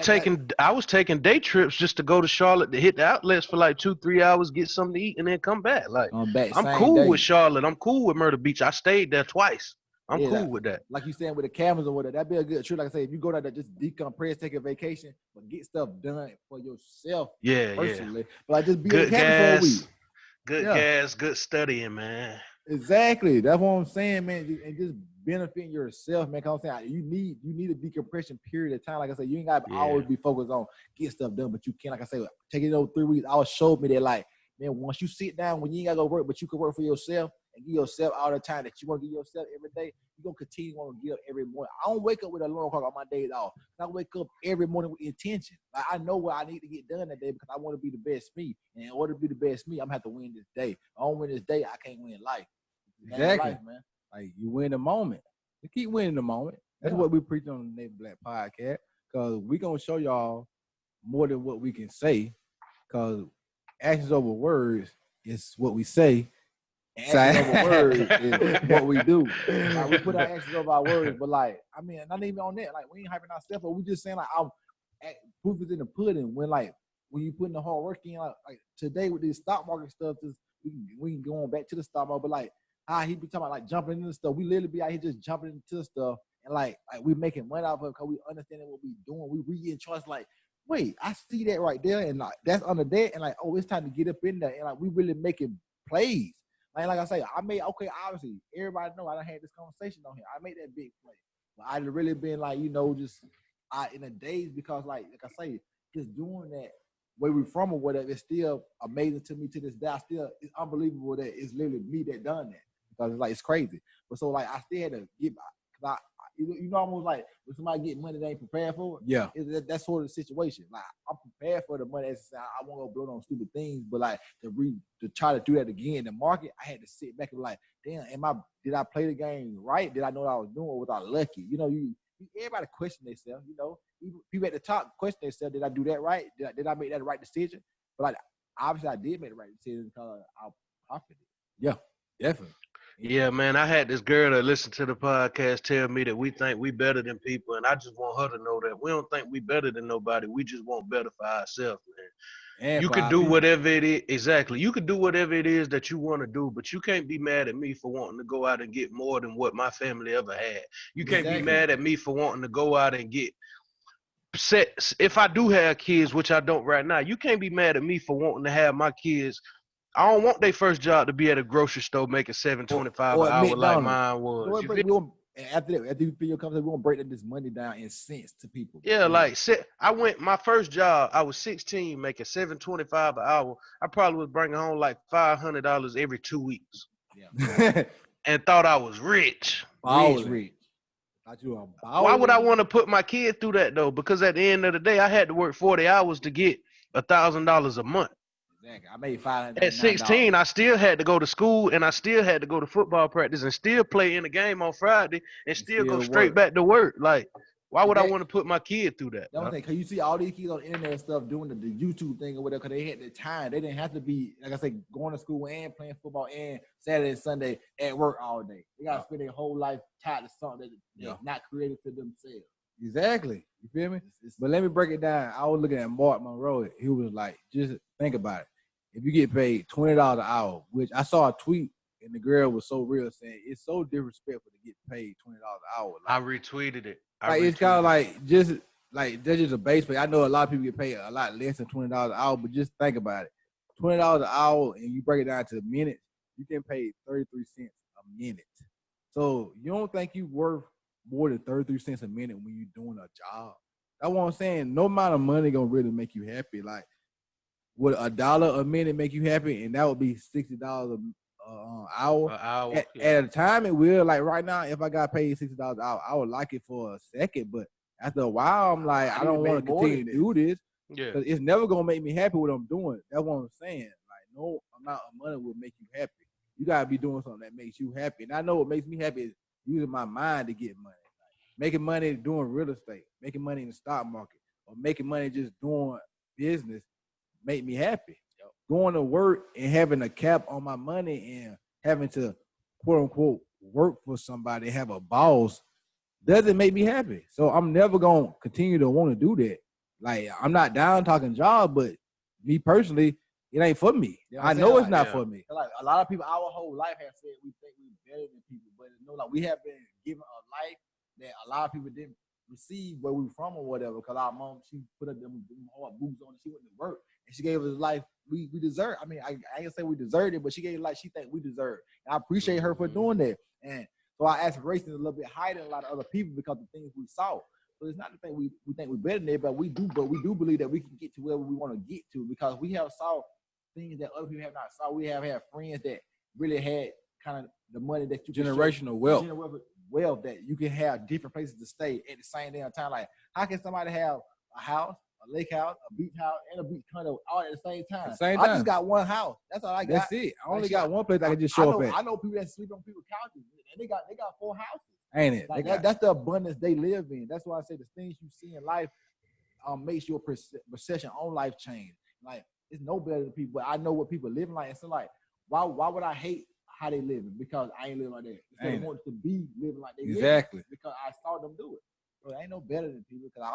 Speaker 3: taking day trips just to go to Charlotte to hit the outlets for like 2-3 hours, get something to eat, and then come back. Like I'm cool with Charlotte. I'm cool with Myrtle Beach. I stayed there twice. I'm cool with that.
Speaker 4: Like you saying with the cameras or whatever, that'd be a good trip. Like I say, if you go there to just decompress, take a vacation, but get stuff done for yourself. Personally.
Speaker 3: Yeah.
Speaker 4: But like just be
Speaker 3: good
Speaker 4: in campus for a week.
Speaker 3: Good gas, good studying, man.
Speaker 4: Exactly. That's what I'm saying, man. And just benefiting yourself, man. Cause I'm saying you need a decompression period of time. Like I said, you ain't gotta always be focused on get stuff done, but you can, like I said, taking those 3 weeks. I showed me that, like, man, once you sit down, when you ain't gotta go work, but you can work for yourself and give yourself all the time that you want to give yourself every day, you're gonna continue to give up every morning. I don't wake up with a alarm clock on my days off. I wake up every morning with intention. Like I know what I need to get done that day because I want to be the best me. And in order to be the best me, I'm gonna have to win this day. If I don't win this day, I can't win life.
Speaker 2: Exactly,
Speaker 4: life, man.
Speaker 2: Like you win the moment. You keep winning the moment. That's what we preach on the Navy Black Podcast. Cause we gonna show y'all more than what we can say. Cause actions over words is what we say.
Speaker 4: Actions over words is what we do. Like, we put our actions over our words, but like, I mean, not even on that. Like, we ain't hyping ourselves, but we just saying like, proof is in the pudding. When you putting the hard work in, like today with this stock market stuff, we can go on back to the stock market, but like, he be talking about like jumping into the stuff. We literally be out here just jumping into the stuff, and like we making money out of it because we understanding what we doing. We reading charts like, wait, I see that right there, and like that's under that, and like, oh, it's time to get up in there, and like we really making plays. Like I say, obviously, everybody know I done had this conversation on here. I made that big play. But I really been like, just in a daze because like I say, just doing that where we from or whatever, it's still amazing to me to this day. It's unbelievable that it's literally me that done that. Because it's like, it's crazy. But so like, I still had to give, because almost like when somebody get money they ain't prepared for it.
Speaker 2: Yeah.
Speaker 4: That's sort of the situation. Like, I'm prepared for the money. I won't go blow on stupid things, but like to try to do that again in the market, I had to sit back and be like, damn, did I play the game right? Did I know what I was doing, or was I lucky? Everybody question themselves, Even people at the top question themselves, did I do that right? Did I make that right decision? But like, obviously I did make the right decision because I profited.
Speaker 2: Yeah, definitely.
Speaker 3: Yeah, man, I had this girl that listened to the podcast tell me that we think we better than people, and I just want her to know that we don't think we better than nobody. We just want better for ourselves, man. And you can do whatever it is. Exactly. You can do whatever it is that you want to do, but you can't be mad at me for wanting to go out and get more than what my family ever had. You can't be mad at me for wanting to go out and get set. If I do have kids, which I don't right now, you can't be mad at me for wanting to have my kids. I don't want their first job to be at a grocery store making $7.25 an hour like mine was.
Speaker 4: After you feel your conversation, we're gonna break this money down in cents to people.
Speaker 3: Yeah, like my first job, I was 16, making $7.25 an hour. I probably was bringing home like $500 every 2 weeks.
Speaker 4: Yeah.
Speaker 3: And thought I was rich.
Speaker 4: Rich.
Speaker 3: Why would I want to put my kid through that though? Because at the end of the day, I had to work 40 hours to get $1,000 a month.
Speaker 4: Exactly. I made $500.
Speaker 3: At 16, I still had to go to school and I still had to go to football practice and still play in the game on Friday and still go straight back to work. Like, why would I want to put my kid through that?
Speaker 4: That's because you see all these kids on the internet and stuff doing the YouTube thing or whatever because they had the time. They didn't have to be, like I said, going to school and playing football and Saturday and Sunday at work all day. They got to spend their whole life tied to something that's not created to themselves.
Speaker 2: Exactly. You feel me? But let me break it down. I was looking at Mark Monroe. He was like, just think about it. If you get paid $20 an hour, which I saw a tweet and the girl was so real saying it's so disrespectful to get paid $20 an hour. Like,
Speaker 3: I retweeted it.
Speaker 2: It's kind of like that's just a base pay. I know a lot of people get paid a lot less than $20 an hour, but just think about it. $20 an hour and you break it down to minutes,
Speaker 4: you can pay 33 cents a minute. So you don't think you worth more than 33 cents a minute when you're doing a job? That's what I'm saying. No amount of money gonna really make you happy. Like, would $1 a minute make you happy? And that would be $60 an hour.
Speaker 3: An hour.
Speaker 4: At a time, it will. Like right now, if I got paid $60 an hour, I would like it for a second. But after a while, I'm like, I don't want to continue to do this.
Speaker 3: Yeah.
Speaker 4: Because it's never gonna make me happy what I'm doing. That's what I'm saying. Like, no amount of money will make you happy. You gotta be doing something that makes you happy. And I know what makes me happy is using my mind to get money. Like, making money doing real estate, making money in the stock market, or making money just doing business make me happy. Going to work and having a cap on my money and having to, quote unquote, work for somebody, have a boss, doesn't make me happy. So I'm never going to continue to want to do that. Like, I'm not down talking job, but me personally, it ain't for me. I know it's not for me.
Speaker 2: Like, a lot of people, our whole life have said we think we're better than people, but like we have been given a life that a lot of people didn't receive where we from or whatever. Because our mom, she put up them hard boots on and she went to work. And she gave us life we deserve. I mean, I ain't gonna say we deserved it, but she gave life she think we deserve. And I appreciate her for doing that. And so our aspirations are a little bit higher than a lot of other people because of the things we saw. So it's not the thing we think we're better than it, but we do believe that we can get to where we want to get to because we have saw things that other people have not saw. We have had friends that really had kind of the money that you
Speaker 4: generational wealth
Speaker 2: that you can have different places to stay at the same damn time. Like, how can somebody have a house, a lake house, a beach house, and a beach condo all at the same time? I just got one house. That's all I got.
Speaker 4: That's it. I only got one place I can just show up at.
Speaker 2: I know people that sleep on people's couches, and they got 4 houses.
Speaker 4: Ain't it?
Speaker 2: Like that's the abundance they live in. That's why I say the things you see in life makes your perception on life change. Like, it's no better than people, but I know what people living like. And so, like, why would I hate how they living? Because I ain't living like that. Instead of wanting to be living like they
Speaker 4: exactly.
Speaker 2: Because I saw them do it. So it ain't no better than people. Because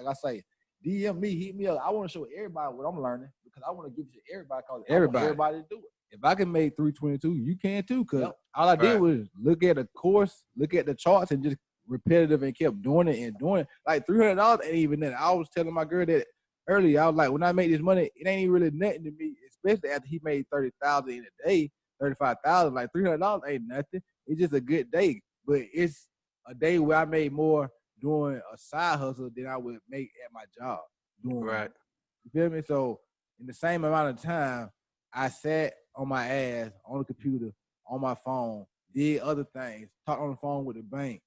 Speaker 2: like I say, DM me, hit me up. I want to show everybody what I'm learning because I want to give it to everybody because I want everybody to do it.
Speaker 4: If I can make 322, you can too. Because all I did was look at the course, look at the charts, and just repetitive and kept doing it and doing it. Like $300 ain't even that. I was telling my girl that earlier. I was like, when I make this money, it ain't even really nothing to me, especially after he made $30,000 in a day, $35,000. Like $300 ain't nothing. It's just a good day. But it's a day where I made more doing a side hustle than I would make at my job.
Speaker 3: Right.
Speaker 4: You feel me? So in the same amount of time, I sat on my ass, on the computer, on my phone, did other things, talked on the phone with the bank.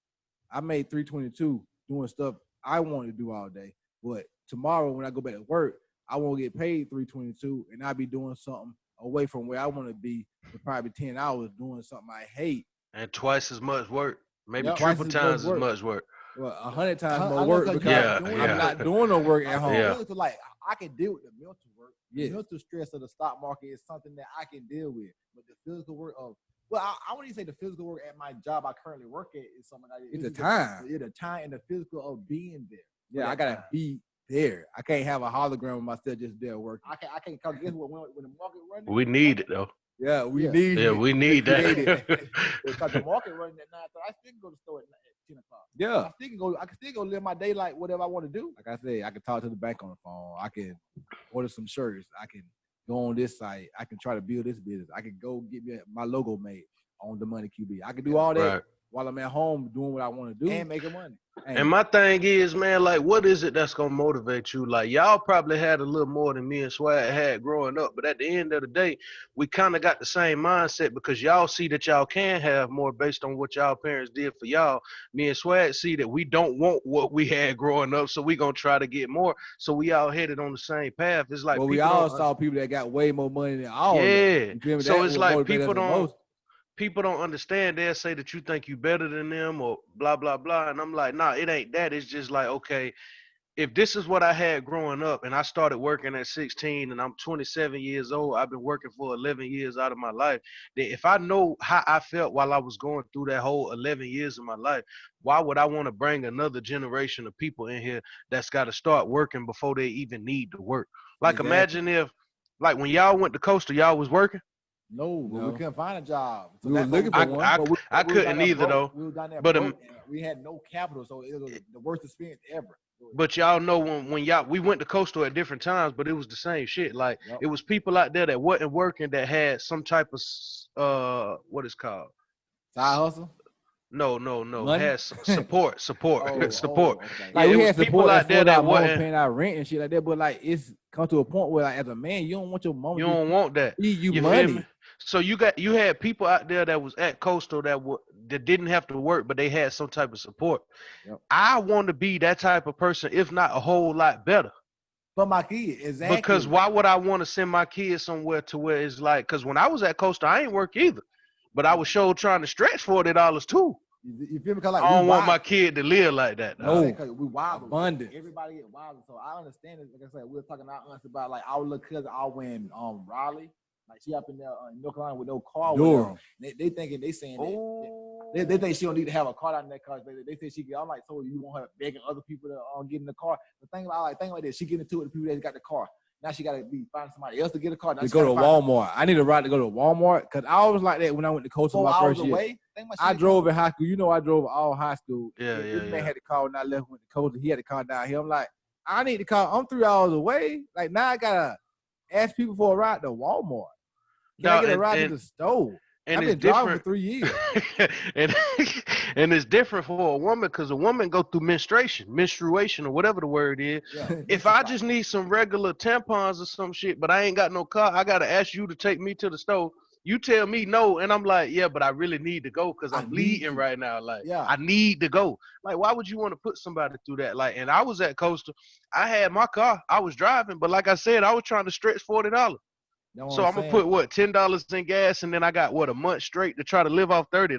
Speaker 4: I made 322 doing stuff I wanted to do all day. But tomorrow when I go back to work, I won't get paid 322 and I'll be doing something away from where I want to be for probably 10 hours doing something I hate.
Speaker 3: And twice as much work. Maybe triple times as much work.
Speaker 4: Well, 100 times more work because I'm not doing no work at home.
Speaker 2: Yeah. Like, I can deal with the mental work. The mental stress of the stock market is something that I can deal with. But the physical work of, well, I wouldn't even say the physical work at my job I currently work at is something
Speaker 4: it's the time.
Speaker 2: The time and the physical of being there.
Speaker 4: Yeah, I gotta be there. I can't have a hologram of myself just there working.
Speaker 2: I can't come guess what when the market running.
Speaker 3: We need it though.
Speaker 4: Yeah, we need it.
Speaker 3: Yeah, we need that.
Speaker 2: Because the market running at 9:30, I still can go to the store at 10 o'clock.
Speaker 4: Yeah.
Speaker 2: I can still go live my day like whatever I want to do.
Speaker 4: Like I said, I can talk to the bank on the phone. I can order some shirts. I can go on this site. I can try to build this business. I can go get me my logo made on the Money QB. I can do all that while I'm at home doing what I want to do.
Speaker 2: And making money.
Speaker 3: And my thing is, man, like, what is it that's going to motivate you? Like, y'all probably had a little more than me and Swag had growing up. But at the end of the day, we kind of got the same mindset because y'all see that y'all can have more based on what y'all parents did for y'all. Me and Swag see that we don't want what we had growing up, so we going to try to get more. So we all headed on the same path. It's like,
Speaker 4: well, we all saw people that got way more money than all of them.
Speaker 3: Yeah. So it's like people don't understand. They'll say that you think you better than them or blah, blah, blah. And I'm like, nah, it ain't that. It's just like, okay, if this is what I had growing up and I started working at 16 and I'm 27 years old, I've been working for 11 years out of my life. Then if I know how I felt while I was going through that whole 11 years of my life, why would I want to bring another generation of people in here that's got to start working before they even need to work? Like, imagine if, like, when y'all went to Coastal, y'all was working?
Speaker 2: No, we couldn't find a job.
Speaker 4: So we were looking for one.
Speaker 3: I couldn't either, though.
Speaker 2: We were down there
Speaker 3: but
Speaker 2: we had no capital, so it was the worst experience ever.
Speaker 3: But y'all know when y'all we went to Coastal at different times, but it was the same shit. Like it was people out there that wasn't working that had some type of what is called
Speaker 4: side hustle.
Speaker 3: No.
Speaker 4: Money?
Speaker 3: Had support.
Speaker 4: Okay.
Speaker 3: Yeah,
Speaker 4: Like
Speaker 3: it
Speaker 4: we
Speaker 3: was
Speaker 4: had
Speaker 3: people
Speaker 4: support
Speaker 3: out there that wasn't.
Speaker 4: paying our rent and shit like that, but like it's come to a point where like as a man, you don't want your mama.
Speaker 3: You don't want that.
Speaker 4: You
Speaker 3: feel
Speaker 4: money.
Speaker 3: me? So you had people out there that was at Coastal that didn't have to work, but they had some type of support.
Speaker 4: Yep.
Speaker 3: I want to be that type of person, if not a whole lot better.
Speaker 2: For my kids, exactly.
Speaker 3: Because why would I want to send my kids somewhere to where it's like? Because when I was at Coastal, I ain't work either, but I was sure trying to stretch $40 too.
Speaker 2: You feel me? Cause like
Speaker 3: I don't want my kid to live like that.
Speaker 4: No,
Speaker 2: because we wild.
Speaker 4: Abundant.
Speaker 2: Everybody get wild. So I understand it. Like I said, we were talking to our aunts about like our little cousin all in Raleigh. Like she up in there in North Carolina with no car.
Speaker 4: Durham.
Speaker 2: They thinking they saying that they think she don't need to have a car out in that car. They say she get. I'm like, so you want her begging other people to get in the car? The thing about this, she getting into it with the people that got the car. Now she got to be finding somebody else to get a car. Now
Speaker 4: to go to Walmart. I need a ride to go to Walmart because I was like that when I went to Coastal my first year. I drove in high school. You know, I drove all high school. This man had the car when I left went to Coastal. He had the car down here. I'm like, I need the car. I'm 3 hours away. Like now I gotta ask people for a ride to Walmart. Can I get a ride to the store?
Speaker 3: And
Speaker 4: I've been driving for 3 years.
Speaker 3: and it's different for a woman because a woman go through menstruation or whatever the word is.
Speaker 2: Yeah.
Speaker 3: If I just need some regular tampons or some shit, but I ain't got no car, I gotta ask you to take me to the store. You tell me no, and I'm like, yeah, but I really need to go because I'm bleeding right now. Like, I need to go. Like, why would you want to put somebody through that? Like, and I was at Coastal. I had my car. I was driving, but like I said, I was trying to stretch $40. So I'm gonna put what $10 in gas, and then I got a month straight to try to live off $30.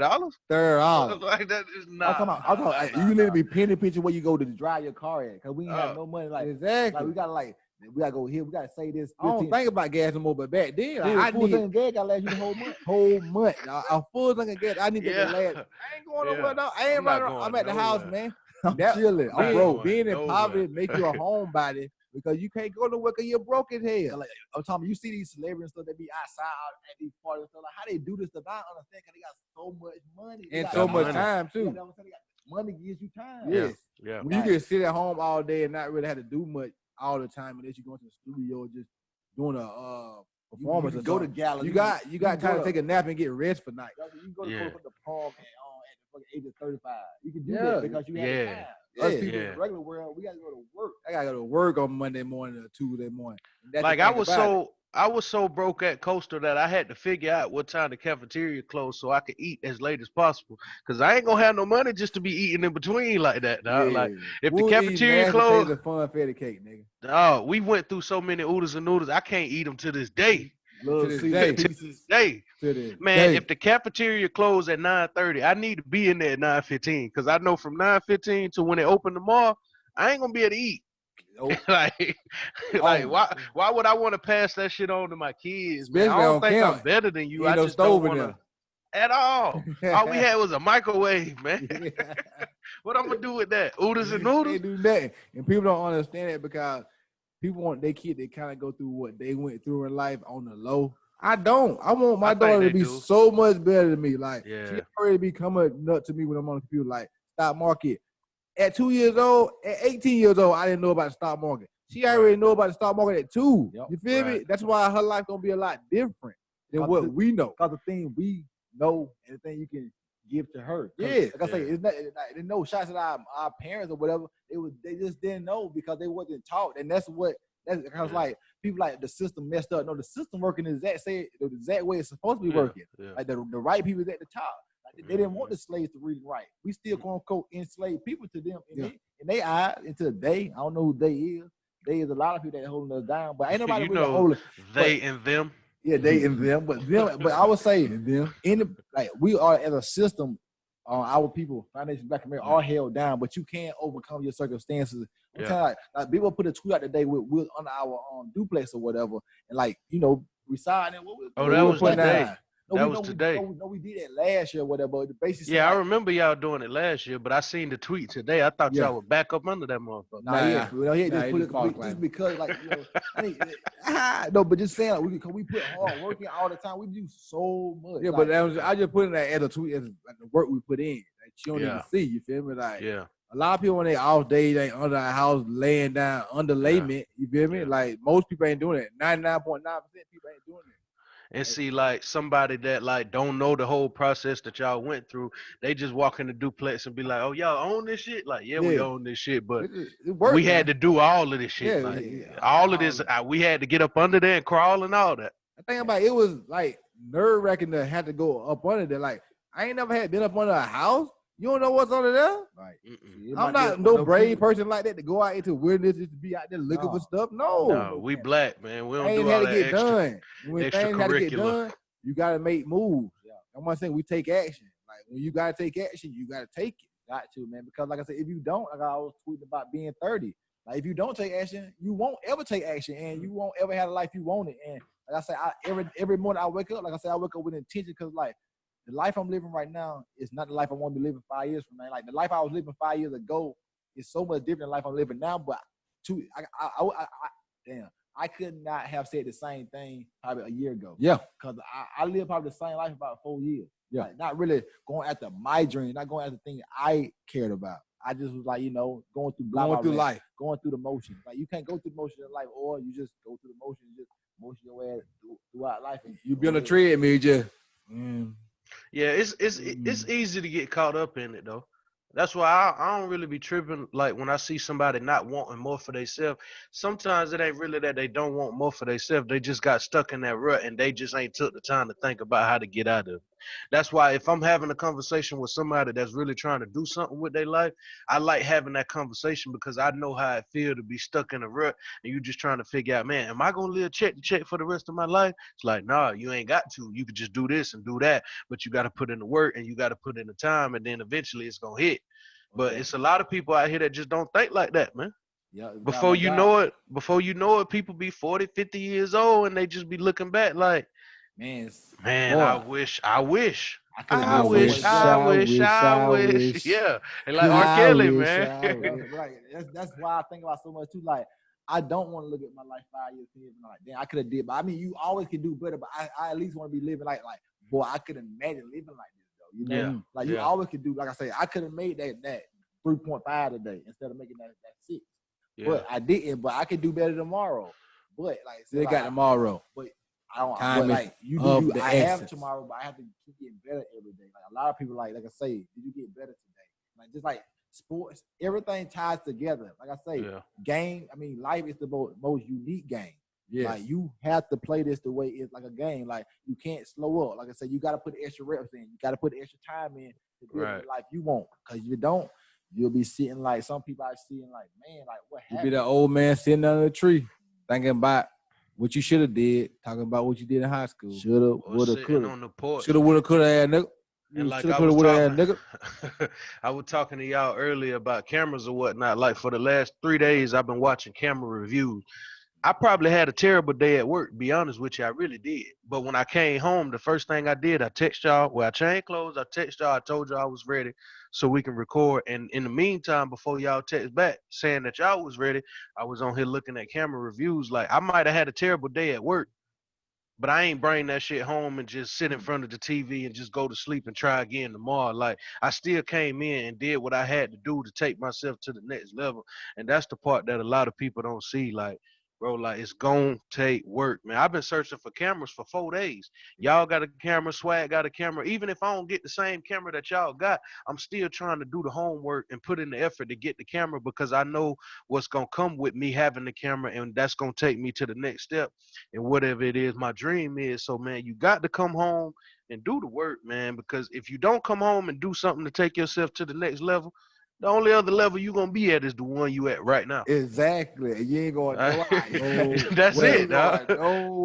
Speaker 2: $30.
Speaker 3: Like that is not.
Speaker 2: I'm talking. You literally be penny pinching where you go to drive your car at, cause we ain't have no money. Like
Speaker 4: exactly.
Speaker 2: Like we gotta go here. We gotta say this. 15.
Speaker 4: I don't think about gas no more, but back then,
Speaker 2: like, I need a gas. Gotta last you the whole month.
Speaker 4: Whole month. A full tank of gas. I need to last. I ain't going nowhere now. I ain't running. I'm at the house, man.
Speaker 2: I'm chilling.
Speaker 4: Bro, being in poverty make you a homebody. Because you can't go nowhere because you're broke as hell.
Speaker 2: Like, I'm talking, you see these celebrities and stuff that be outside at these parties and stuff. Like, how they do this stuff, I don't understand because they got so much money.
Speaker 4: And so much time, too.
Speaker 2: Money gives you time.
Speaker 4: Yes.
Speaker 3: Yeah.
Speaker 4: When you can sit at home all day and not really have to do much all the time unless you go to the studio just doing a performance.
Speaker 2: You go to gallery.
Speaker 4: You got time to take a nap and get rest for night.
Speaker 2: You can go to the prom at the age of 35. You can do that because you have time. Us people in the regular world, we gotta go to work. I gotta go to work on Monday morning or Tuesday morning.
Speaker 3: Like I was so broke at Coastal that I had to figure out what time the cafeteria closed so I could eat as late as possible. Cause I ain't gonna have no money just to be eating in between like that. Dog. Like if the cafeteria closed,
Speaker 4: a fun fatty cake, nigga.
Speaker 3: Oh, we went through so many oodles and noodles. I can't eat them to this day.
Speaker 4: To this day.
Speaker 3: Man, if the cafeteria closed at 9:30, I need to be in there at 9:15 because I know from 9:15 to when they open tomorrow, I ain't gonna be able to eat. Nope. Why would I want to pass that shit on to my kids? Man? I don't think I'm better than you. I just don't want to at all. All we had was a microwave, man. What I'm gonna do with that? Oodles and noodles?
Speaker 4: They do nothing, and people don't understand it because people want their kid to kind of go through what they went through in life on the low. I don't. I want my daughter to be so much better than me. Like, she already be coming up to me when I'm on the computer, like, stock market. At 2 years old, at 18 years old, I didn't know about the stock market. She already know about the stock market at 2. Yep. You feel me? That's why her life gonna be a lot different than what we know.
Speaker 2: Because the thing we know and the thing you can give to her.
Speaker 4: Yeah.
Speaker 2: Like I say, it's not no shots at our parents or whatever. They just didn't know because they wasn't taught. And that's because like people like the system messed up. No, the system working the exact way it's supposed to be working. Yeah. Like the right people is at the top. Like they didn't want the slaves to read and write. We still quote unquote enslaved people to them in they eyes until they. I don't know who they is. They is a lot of people that holding us down, but ain't nobody really holding.
Speaker 3: They and them.
Speaker 2: Yeah, they and them, but I would say them we are as a system. Our people, Foundation Black America, are held down, but you can't overcome your circumstances. I'm kind of like people put a tweet out today with on our duplex or whatever, and residing.
Speaker 3: That was today. Today.
Speaker 2: No, we did that last year or whatever.
Speaker 3: I remember y'all doing it last year, but I seen the tweet today. I thought y'all would back up under that motherfucker.
Speaker 2: Just because no, but just saying we put hard work in all the time. We do so much.
Speaker 4: Yeah, but I just put in that as a tweet as the work we put in. Like, you don't even see. You feel me? Like, A lot of people when they off days, they under the house laying down under layment. You feel me?
Speaker 3: Yeah.
Speaker 4: Like most people ain't doing it. 99.9% people ain't doing it.
Speaker 3: And see, like somebody that like don't know the whole process that y'all went through, they just walk in the duplex and be like, "Oh, y'all own this shit?" Like, yeah, we
Speaker 4: Yeah.
Speaker 3: own this shit, but
Speaker 4: It worked,
Speaker 3: we
Speaker 4: man.
Speaker 3: had to do all of this shit.
Speaker 4: Yeah,
Speaker 3: like
Speaker 4: yeah.
Speaker 3: all of this, we had to get up under there and crawl and all that.
Speaker 4: I think about it was like nerve wracking to have to go up under there. Like I ain't never had been up under a house. You don't know what's under there. Like I'm not no brave person like that to go out into wilderness just to be out there looking for stuff.
Speaker 3: No, we black, man. We don't
Speaker 4: things
Speaker 3: do
Speaker 4: had
Speaker 3: all
Speaker 4: to
Speaker 3: that
Speaker 4: get
Speaker 3: extra.
Speaker 4: done. When things had to get
Speaker 3: Extracurricular.
Speaker 4: done, you gotta make moves. I'm not saying we take action. Like when you gotta take action, you gotta take it. Got to, man. Because like I said, if you don't, like I was tweeting about being 30. Like if you don't take action, you won't ever take action, and you won't ever have the life you wanted. And like I said, every morning I wake up, like I said, I wake up with intention because like the life I'm living right now is not the life I want to be living 5 years from now. Like the life I was living 5 years ago is so much different than the life I'm living now. But I could not have said the same thing probably a year ago. Yeah, because I lived probably the same life about 4 years. Yeah, like, not really going after my dream, not going after the thing I cared about. I just was like, going through life, going through the motions. Like you can't go through the motions in life, or you just go through the motions, just motion your ass throughout life. And you be on a treadmill, you just.
Speaker 3: Yeah, it's easy to get caught up in it though. That's why I don't really be tripping. Like when I see somebody not wanting more for themselves, sometimes it ain't really that they don't want more for themselves. They just got stuck in that rut and they just ain't took the time to think about how to get out of it. That's why if I'm having a conversation with somebody that's really trying to do something with their life, I like having that conversation because I know how it feels to be stuck in a rut and you just trying to figure out, man, am I gonna live check to check for the rest of my life? It's like, nah, you ain't got to. You could just do this and do that, but you got to put in the work and you got to put in the time, and then eventually it's gonna hit. But it's a lot of people out here that just don't think like that, man. Yeah. Before you know it, people be 40, 50 years old and they just be looking back like, man, I wish. Yeah. And like R. Kelly, man.
Speaker 4: Right. That's why I think about so much too. Like, I don't want to look at my life 5 years ago. Like, damn, I could have did. But I mean, you always can do better. But I at least want to be living like, boy, I could imagine living like this. You know,
Speaker 3: Yeah.
Speaker 4: like you always could do. Like I say, I could have made that 3.5 today instead of making that 6. Yeah. But I didn't. But I could do better tomorrow. But like, they got tomorrow. But I don't. But like I have tomorrow, but I have to keep getting better every day. Like a lot of people, like I say, did you get better today? Like just like sports, everything ties together. Like I say, game. I mean, life is the most unique game. Yeah, like you have to play this the way it's like a game. Like you can't slow up. Like I said, you got to put extra reps in. You got to put extra time in to get the life you want. Because you don't, you'll be sitting like some people I see like, man, like what happened? You be that old man sitting under a tree thinking about what you should have did, talking about what you did in high school. Shoulda, woulda, coulda. On the porch. Shoulda, woulda, coulda, ass nigga.
Speaker 3: And like I was talking to y'all earlier about cameras or whatnot. Like for the last 3 days, I've been watching camera reviews. I probably had a terrible day at work, be honest with you, I really did. But when I came home, the first thing I did, I text y'all. Well, I changed clothes, I text y'all, I told y'all I was ready so we can record. And in the meantime, before y'all text back saying that y'all was ready, I was on here looking at camera reviews. Like I might have had a terrible day at work, but I ain't bring that shit home and just sit in front of the TV and just go to sleep and try again tomorrow. Like I still came in and did what I had to do to take myself to the next level. And that's the part that a lot of people don't see. Like, bro, like it's gonna take work, man. I've been searching for cameras for 4 days. Y'all got a camera, Swag got a camera. Even if I don't get the same camera that y'all got, I'm still trying to do the homework and put in the effort to get the camera because I know what's gonna come with me having the camera, and that's gonna take me to the next step and whatever it is my dream is. So, man, you got to come home and do the work, man, because if you don't come home and do something to take yourself to the next level, the only other level you're going to be at is the one you at right now. Exactly. You ain't going to know. That's it, dog.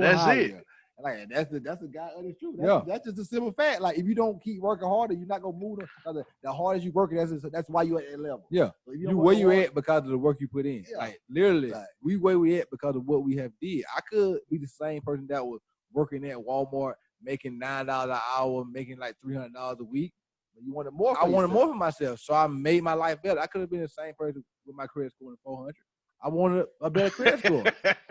Speaker 3: That's it. Like that's the guy of the truth. That's just a simple fact. Like if you don't keep working harder, you're not gonna move. The hardest you working, that's why you at that level. Yeah. So you where you at because of the work you put in. Yeah. Like literally, we where we at because of what we have did. I could be the same person that was working at Walmart, making $9 an hour, making like $300 a week. You wanted more. I wanted more for myself, so I made my life better. I could have been the same person with my credit score in 400. I wanted a better credit score,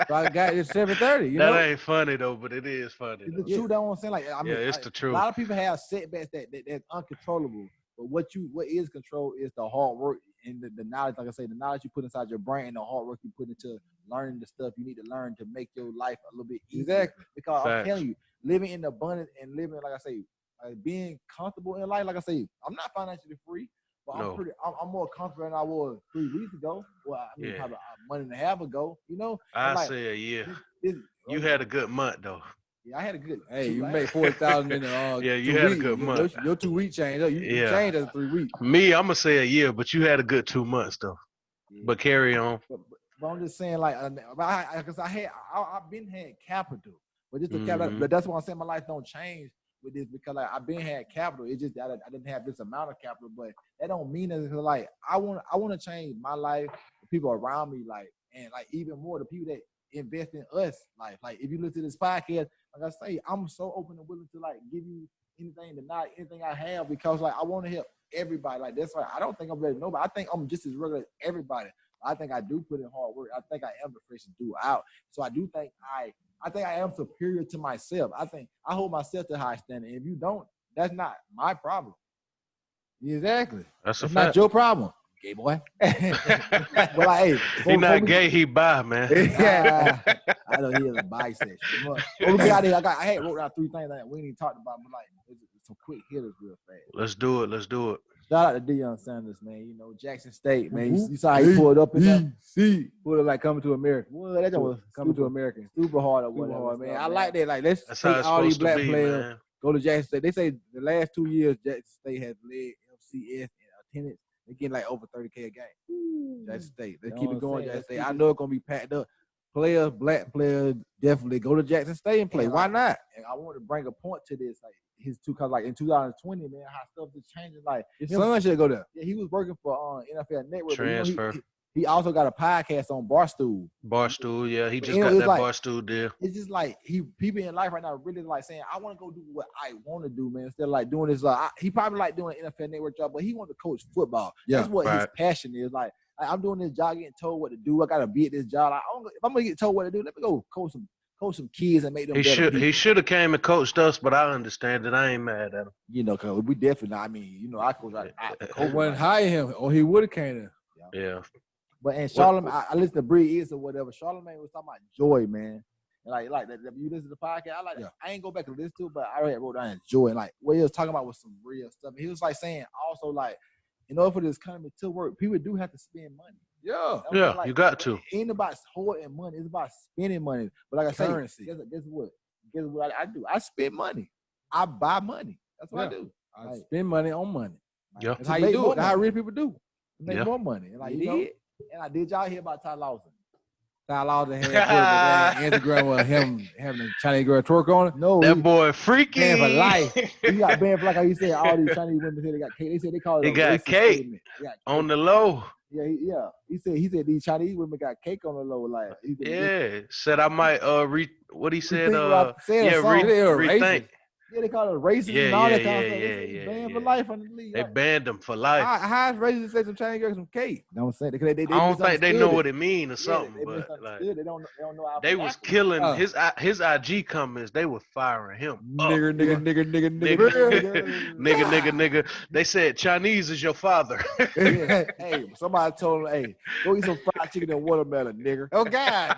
Speaker 3: so I got it 730. You know, that ain't funny though, but it is funny. It's the truth. That what I'm saying. Like, I mean, it's the truth. A lot of people have setbacks that's uncontrollable.
Speaker 2: But what is control is the hard work and the knowledge. Like I say, the knowledge you put inside your brain and the hard work you put into learning the stuff you need to learn to make your life a little bit easier.
Speaker 4: Exactly.
Speaker 2: Because
Speaker 3: Facts.
Speaker 2: I'm telling you, living in abundance and living, like I say, being comfortable in life. Like I say, I'm not financially free, but
Speaker 3: No.
Speaker 2: I'm more comfortable than I was 3 weeks ago. Well, I mean,
Speaker 3: Yeah.
Speaker 2: probably a month and a half ago. You know,
Speaker 3: I
Speaker 2: like,
Speaker 3: say a year.
Speaker 2: this,
Speaker 3: You had a good month though.
Speaker 2: yeah, I had a good.
Speaker 4: Hey,
Speaker 2: 2
Speaker 4: you
Speaker 2: months.
Speaker 4: make 40,000 in the
Speaker 3: Yeah, you
Speaker 4: 2
Speaker 3: had a
Speaker 4: weeks.
Speaker 3: good month.
Speaker 4: Your 2 week change. You
Speaker 3: Yeah.
Speaker 4: changed after 3 weeks.
Speaker 3: Me, I'm gonna say a year, but you had a good 2 months though.
Speaker 2: Yeah.
Speaker 3: But carry on.
Speaker 2: But I'm just saying, like, because I've been had capital, but just the capital.
Speaker 3: Mhm.
Speaker 2: But that's why I'm saying my life don't change with this because like I've been had capital. It's just that I didn't have this amount of capital, but that don't mean that like I want to change my life, the people around me, like, and like even more the people that invest in us, like if you listen to this podcast, like I say, I'm so open and willing to like give you anything I have because like I want to help everybody. Like that's why I don't think I'm better than nobody. I think I'm just as regular as everybody. I think I do put in hard work. I think I am the freshest dude out. So I do think I think I am superior to myself. I think I hold myself to high standard. If you don't, that's not my problem.
Speaker 4: Exactly.
Speaker 3: That's a
Speaker 2: It's
Speaker 3: fact.
Speaker 2: not your problem, gay boy. Well, like, hey,
Speaker 3: He not gay, he bi, man.
Speaker 2: I know he is a bisexual. But we got here. I had wrote down 3 things that we ain't even talked about, but like some quick hitters real fast.
Speaker 3: Let's do it.
Speaker 2: Shout out to Deion Sanders, man. You know, Jackson State, man. You saw how he pulled up in there.
Speaker 4: Pulled up like Coming to America.
Speaker 2: Well, that was
Speaker 4: Coming to America.
Speaker 2: super hard or
Speaker 4: Super
Speaker 2: whatever,
Speaker 4: hard, man.
Speaker 2: stuff,
Speaker 4: I like that. Like, let's
Speaker 3: That's how
Speaker 4: take
Speaker 3: it's
Speaker 4: all these
Speaker 3: supposed to
Speaker 4: black
Speaker 3: be,
Speaker 4: players,
Speaker 3: man.
Speaker 4: go to Jackson State. They say the last 2 years, Jackson State has led FCS in attendance. They getting like over 30K a game. Jackson State. Let's
Speaker 2: You
Speaker 4: keep
Speaker 2: know
Speaker 4: it going,
Speaker 2: what I'm saying?
Speaker 4: Jackson
Speaker 2: Let's
Speaker 4: State.
Speaker 2: keep
Speaker 4: I
Speaker 2: it-
Speaker 4: know it's going to be packed up. Players, black players, definitely go to Jackson State and play.
Speaker 2: Yeah,
Speaker 4: Why
Speaker 2: like-
Speaker 4: not?
Speaker 2: And I want to bring a point to this, like his two, cause like in 2020, man, how stuff is changing. Like
Speaker 4: Your
Speaker 2: him-
Speaker 4: son should go there.
Speaker 2: yeah, he was working for NFL Network. but, you know,
Speaker 3: Transfer.
Speaker 2: he also got a podcast on Barstool.
Speaker 3: Barstool, yeah, he just
Speaker 2: You know,
Speaker 3: got
Speaker 2: it's
Speaker 3: that
Speaker 2: like-
Speaker 3: Barstool deal.
Speaker 2: It's just like people in life right now really like saying, I want to go do what I want to do, man. Instead of like doing this, he probably like doing an NFL Network job, but he want to coach football.
Speaker 4: Yeah,
Speaker 2: That's what his
Speaker 3: right.
Speaker 2: passion is. Like I'm doing this job, getting told what to do. I gotta be at this job. Like, if I'm gonna get told what to do, let me go coach some kids and make them
Speaker 3: He
Speaker 2: better.
Speaker 3: should have came and coached us, but I understand it. I ain't mad at him.
Speaker 2: You know, cause we definitely. I mean, you know, I coach. I
Speaker 4: They
Speaker 2: coach
Speaker 4: wouldn't hire him, or he would have came there.
Speaker 3: Yeah.
Speaker 2: But and Charlamagne, I listen to Bree East or whatever. Charlamagne was talking about joy, man. And like that. You listen to the podcast. I like.
Speaker 4: Yeah.
Speaker 2: I ain't go back and listen to it, but I already wrote down joy. And like what he was talking about was some real stuff. And he was like saying also like, in order for this economy to work, people do have to spend money.
Speaker 4: Yeah.
Speaker 3: Yeah,
Speaker 2: Like,
Speaker 3: you got to.
Speaker 2: It ain't about hoarding money. It's about spending money. But like I say,
Speaker 4: Currency.
Speaker 2: guess what I do? I spend money. I buy money. That's what I
Speaker 4: Yeah.
Speaker 2: do.
Speaker 4: I
Speaker 2: Like-
Speaker 4: spend money on money.
Speaker 3: Yeah.
Speaker 4: That's
Speaker 2: To
Speaker 4: how you
Speaker 2: make
Speaker 4: do
Speaker 2: more
Speaker 4: it. That's how
Speaker 2: money.
Speaker 4: rich people do.
Speaker 2: Make
Speaker 3: Yeah.
Speaker 2: more money. And like
Speaker 4: You
Speaker 2: you know,
Speaker 4: did.
Speaker 2: and I did y'all hear about Ty Lawson?
Speaker 4: Ty Lawson had put up a damn Instagram with him having a Chinese girl twerk on it.
Speaker 2: No,
Speaker 3: That boy freaky.
Speaker 4: Man for life.
Speaker 2: he got banned for like how you said all these Chinese women said they got cake. They said they call it
Speaker 3: He
Speaker 2: a
Speaker 3: got
Speaker 2: racist
Speaker 3: cake.
Speaker 2: statement. They got cake.
Speaker 3: On the low.
Speaker 2: Yeah. He said these Chinese women got cake on the low. Like
Speaker 3: Yeah. Said I might what he said,
Speaker 2: Rethink what I said or
Speaker 3: yeah,
Speaker 2: something.
Speaker 4: They were
Speaker 3: rethink.
Speaker 4: racist.
Speaker 2: Yeah, they call it racist
Speaker 3: Yeah,
Speaker 2: and all that
Speaker 3: yeah,
Speaker 2: kind of
Speaker 3: yeah,
Speaker 2: stuff. They
Speaker 3: yeah,
Speaker 2: said he's
Speaker 3: yeah,
Speaker 2: banned for
Speaker 3: yeah.
Speaker 2: life from the league.
Speaker 3: They
Speaker 2: Like,
Speaker 3: banned him for life.
Speaker 4: How is racist to say some Chinese girl some cake?
Speaker 2: I'm saying they
Speaker 3: I don't think they know what it means or something,
Speaker 2: they
Speaker 3: but
Speaker 2: misunderstood.
Speaker 3: like
Speaker 2: They don't know how
Speaker 3: they was
Speaker 2: vernacular.
Speaker 3: killing
Speaker 4: Oh.
Speaker 3: his IG comments. They were firing him up.
Speaker 4: Nigger.
Speaker 3: Nigga. They said Chinese is your father.
Speaker 2: Yeah. Hey, somebody told him, hey, go eat some fried chicken and watermelon, nigga.
Speaker 4: Oh God.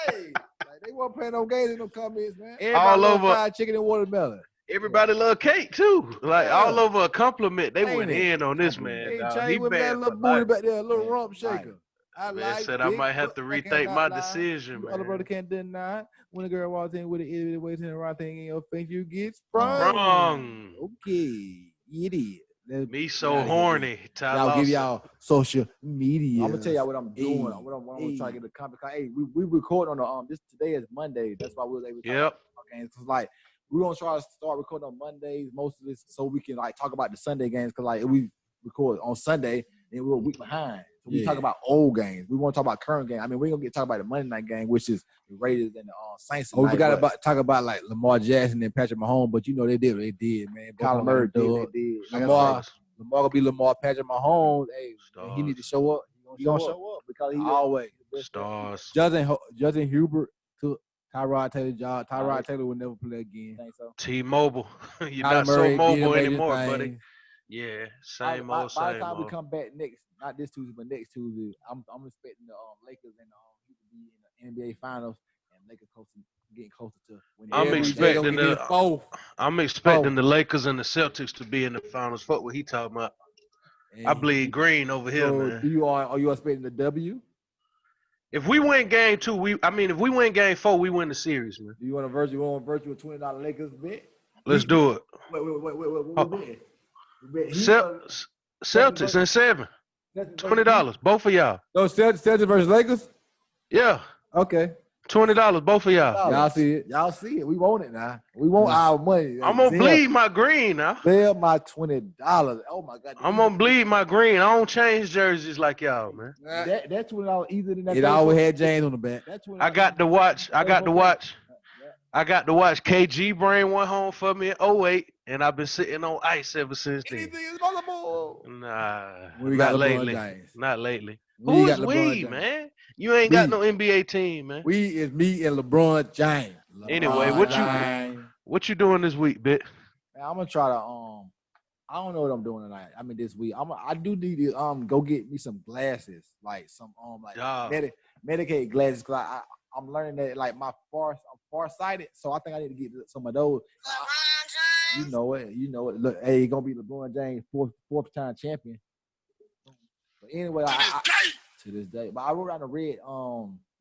Speaker 2: Hey, like, they weren't playing no games in no comments, man.
Speaker 4: Everybody
Speaker 3: All
Speaker 4: love
Speaker 3: over.
Speaker 4: fried chicken and watermelon.
Speaker 3: Everybody love cake too. Like
Speaker 4: Yeah.
Speaker 3: all over a compliment. They
Speaker 4: Ain't
Speaker 3: went
Speaker 4: it?
Speaker 3: in on this man.
Speaker 4: Hey,
Speaker 3: dawg.
Speaker 4: Chinese
Speaker 3: He
Speaker 4: women got a
Speaker 3: banned
Speaker 4: little
Speaker 3: for
Speaker 4: booty
Speaker 3: life.
Speaker 4: back there, a little
Speaker 2: Man,
Speaker 4: rump
Speaker 2: right.
Speaker 4: shaker. I
Speaker 3: Man
Speaker 4: like
Speaker 3: said I
Speaker 4: big
Speaker 3: might have to
Speaker 4: butt, I
Speaker 3: rethink
Speaker 4: cannot
Speaker 3: my
Speaker 4: lie.
Speaker 3: decision,
Speaker 4: You other brother
Speaker 3: man.
Speaker 4: can't deny. When a girl walks in with an itty waist and the right thing in your face, you get
Speaker 2: Sprung.
Speaker 4: sprung.
Speaker 3: Wrong.
Speaker 4: Okay, it is. Let's
Speaker 3: Me
Speaker 4: get
Speaker 3: so
Speaker 4: outta here,
Speaker 3: horny. Ty
Speaker 4: Y'all give
Speaker 3: Lawson.
Speaker 4: y'all social media.
Speaker 2: I'm gonna tell y'all what I'm doing.
Speaker 4: Hey,
Speaker 2: What I'm trying to
Speaker 4: hey.
Speaker 2: get the comment. Hey, we record on the this today is Monday. That's why we was able to talk
Speaker 3: Yep.
Speaker 2: about games. Cause like we're gonna try to start recording on Mondays most of this so we can like talk about the Sunday games. Cause like if we record on Sunday, then we're a week behind. So we
Speaker 4: Yeah.
Speaker 2: talk about old games. We want to talk about current game. I mean, we're gonna talk about the Monday night game, which is the Raiders and the Saints.
Speaker 4: Oh, we
Speaker 2: tonight,
Speaker 4: forgot
Speaker 2: but
Speaker 4: about talk about like Lamar Jackson and Patrick Mahomes, but you know they did what they did, man. Both
Speaker 2: Kyler
Speaker 4: of them
Speaker 2: Murray
Speaker 4: got
Speaker 2: did.
Speaker 4: dub.
Speaker 2: They did. Like I
Speaker 4: Lamar,
Speaker 2: said,
Speaker 4: Lamar gonna be Lamar. Patrick Mahomes, hey, man, he need to show up.
Speaker 2: he gonna show up because he
Speaker 4: Always.
Speaker 3: Stars.
Speaker 4: Justin Hubert took Tyrod Taylor's job. Tyrod
Speaker 2: Alright.
Speaker 4: Taylor will never play again.
Speaker 2: Think so.
Speaker 3: T-Mobile. You're
Speaker 4: Kyler
Speaker 3: not
Speaker 4: Murray
Speaker 3: so
Speaker 4: did
Speaker 3: mobile
Speaker 4: amazing
Speaker 3: anymore,
Speaker 4: things.
Speaker 3: buddy. Yeah,
Speaker 2: By,
Speaker 3: same
Speaker 2: by,
Speaker 3: old,
Speaker 2: by the
Speaker 3: same
Speaker 2: time we
Speaker 3: old.
Speaker 2: come back next, not this Tuesday, but next Tuesday, I'm expecting the Lakers and Heat to be in the NBA Finals, and Lakers getting closer to winning.
Speaker 3: I'm
Speaker 4: Every day gonna
Speaker 3: expecting
Speaker 4: give me the
Speaker 3: the
Speaker 4: fourth.
Speaker 3: I'm expecting the Lakers and the Celtics to be in the finals. Fuck what he talking about. I bleed green over here,
Speaker 2: So
Speaker 3: man.
Speaker 2: are you expecting the W?
Speaker 3: If we win game 2, if we win game 4, we win the series, man.
Speaker 2: Do you want a virtual $20 Lakers bet?
Speaker 3: Let's do it.
Speaker 2: Wait, what
Speaker 3: Oh.
Speaker 2: we bet? We bet Heat or
Speaker 3: Celtics in 7. $20, both of y'all.
Speaker 4: So Celtics versus Lakers?
Speaker 3: Yeah,
Speaker 4: Okay.
Speaker 3: $20, both of y'all.
Speaker 4: Y'all see it.
Speaker 2: Y'all see it. We want it now. We want our money.
Speaker 3: I'm gonna bleed my green now.
Speaker 2: Sell my $20. Oh my God.
Speaker 3: I'm gonna bleed my green. I don't change jerseys like y'all, man.
Speaker 2: That $20 easier than that.
Speaker 4: It always had James on the back.
Speaker 3: I got to watch. I got to watch KG bring one home for me in 08, and I've been sitting on ice ever since then.
Speaker 4: Anything is possible.
Speaker 3: Nah,
Speaker 4: We got
Speaker 3: not
Speaker 4: LeBron
Speaker 3: lately.
Speaker 4: James.
Speaker 3: Not lately.
Speaker 4: We
Speaker 3: Who
Speaker 4: got
Speaker 3: is
Speaker 4: LeBron
Speaker 3: we,
Speaker 4: James.
Speaker 3: man? You ain't got
Speaker 4: We.
Speaker 3: no NBA team, man.
Speaker 4: We is me and LeBron James.
Speaker 3: Anyway, what you doing this week, bit?
Speaker 2: Man, I'm gonna try to I don't know what I'm doing tonight. I mean this week. I do need to go get me some glasses, like some Medicaid glasses, because I'm learning that like I'm farsighted, so I think I need to get some of those. You know it. Look, hey, it's gonna be LeBron James, fourth time champion. But anyway, to this day. But I wrote down a red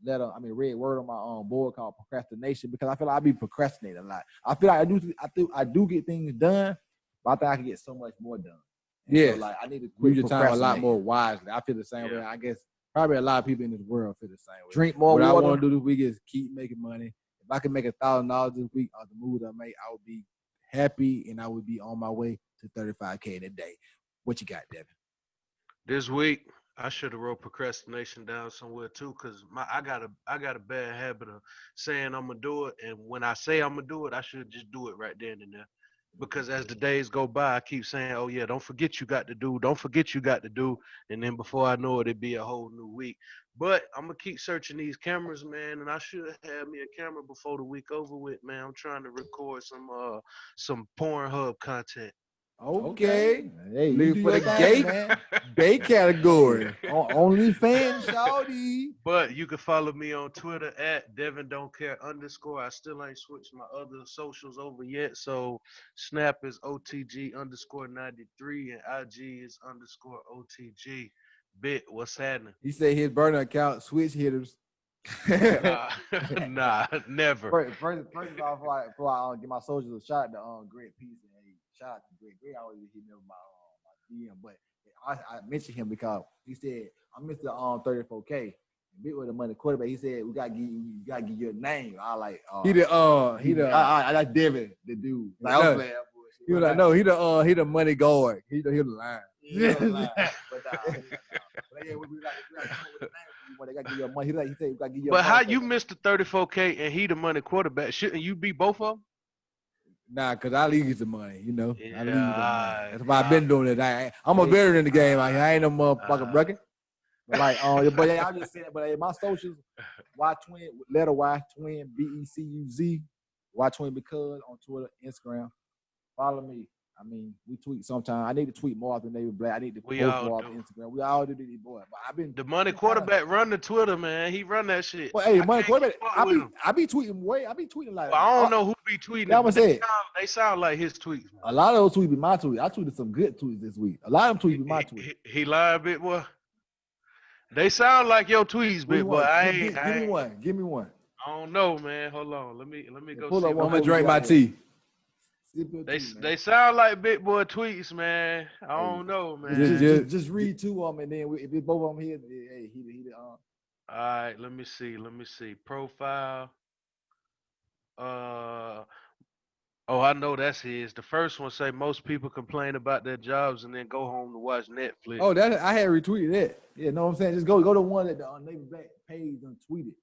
Speaker 2: red word on my board called procrastination, because I feel like I be procrastinating a lot. I feel like I do get things done, but I think I can get so much more done.
Speaker 4: Yeah.
Speaker 2: So, like I need to quit
Speaker 4: Use your time a lot
Speaker 2: procrastinating.
Speaker 4: more wisely. I feel the same way. I guess probably a lot of people in this world feel the same way.
Speaker 2: Drink more
Speaker 4: what
Speaker 2: water.
Speaker 4: I want to do this week is keep making money. If I can make $1,000 this week on the moves I make, I would be happy and I would be on my way to 35K in a day. What you got, Devin?
Speaker 3: This week, I should have wrote procrastination down somewhere too, because I got a bad habit of saying I'm gonna do it, and when I say I'm gonna do it, I should just do it right then and there. Because as the days go by, I keep saying, "Oh yeah, don't forget you got to do, don't forget you got to do," and then before I know it, it'd be a whole new week. But I'm gonna keep searching these cameras, man, and I should have me a camera before the week over with, man. I'm trying to record some Pornhub content.
Speaker 4: Okay.
Speaker 2: Hey,
Speaker 4: Leave for the gay,
Speaker 2: man.
Speaker 4: gay category.
Speaker 2: OnlyFans, shawty.
Speaker 3: But you can follow me on Twitter at DevinDon'tCare_. I still ain't switched my other socials over yet. So Snap is OTG_93 and IG is _OTG. Bit, what's happening?
Speaker 4: He said his burner account switch hitters.
Speaker 3: Nah, never.
Speaker 2: First of all, before I get my socials, shout out to Greg Peace. Shout out to Greg. Greg always hit me up my DM, but I mentioned him because he said I'm Mr. 34K. Bit with the money quarterback. He said we gotta give you a name. I like I like Devin, the dude. Like, I was playing that bullshit.
Speaker 4: He was like, no, he the money guard. He the line.
Speaker 2: Yeah, but yeah, we got they gotta give you money. He said we gotta give you.
Speaker 3: But how you missed the 34K and he the money quarterback? Shouldn't you be both of them?
Speaker 4: Nah, cause I leave the money, you know.
Speaker 3: Yeah,
Speaker 4: I leave the money. That's why I've been doing it. I'm a veteran in the game. I ain't no motherfucking record.
Speaker 2: But like, but yeah, I'm just saying. But my socials, Y-Twin, letter Y, Twin, BECUZ, Y-Twin because on Twitter, Instagram. Follow me. I mean, we tweet sometimes. I need to tweet more often than Black. I need to post more often Instagram. We all do this, boy. But I've been
Speaker 3: the money quarterback run the Twitter, man. He run that shit.
Speaker 2: Well, hey, money quarterback. I be tweeting like.
Speaker 3: Well, I don't know who be tweeting.
Speaker 2: I'm gonna say
Speaker 3: they sound like his tweets. Man.
Speaker 2: A lot of those tweets be my tweets. I tweeted some good tweets this week. A lot of them tweets be my tweets.
Speaker 3: He lied a bit, boy. They sound like your tweets, bit, boy.
Speaker 2: Give me one.
Speaker 3: I don't know, man. Hold on. Let me go.
Speaker 4: I'm gonna drink my tea.
Speaker 3: They sound like big boy tweets, man. I don't know, man.
Speaker 2: Just read two of them, and then if it's both of them here, hey, he
Speaker 3: All right, let me see. Profile. Oh, I know that's his. The first one say most people complain about their jobs and then go home to watch Netflix.
Speaker 4: Oh, I had retweeted that.
Speaker 2: Yeah, know what I'm saying? Just go to one that the Navy Black page and tweet it.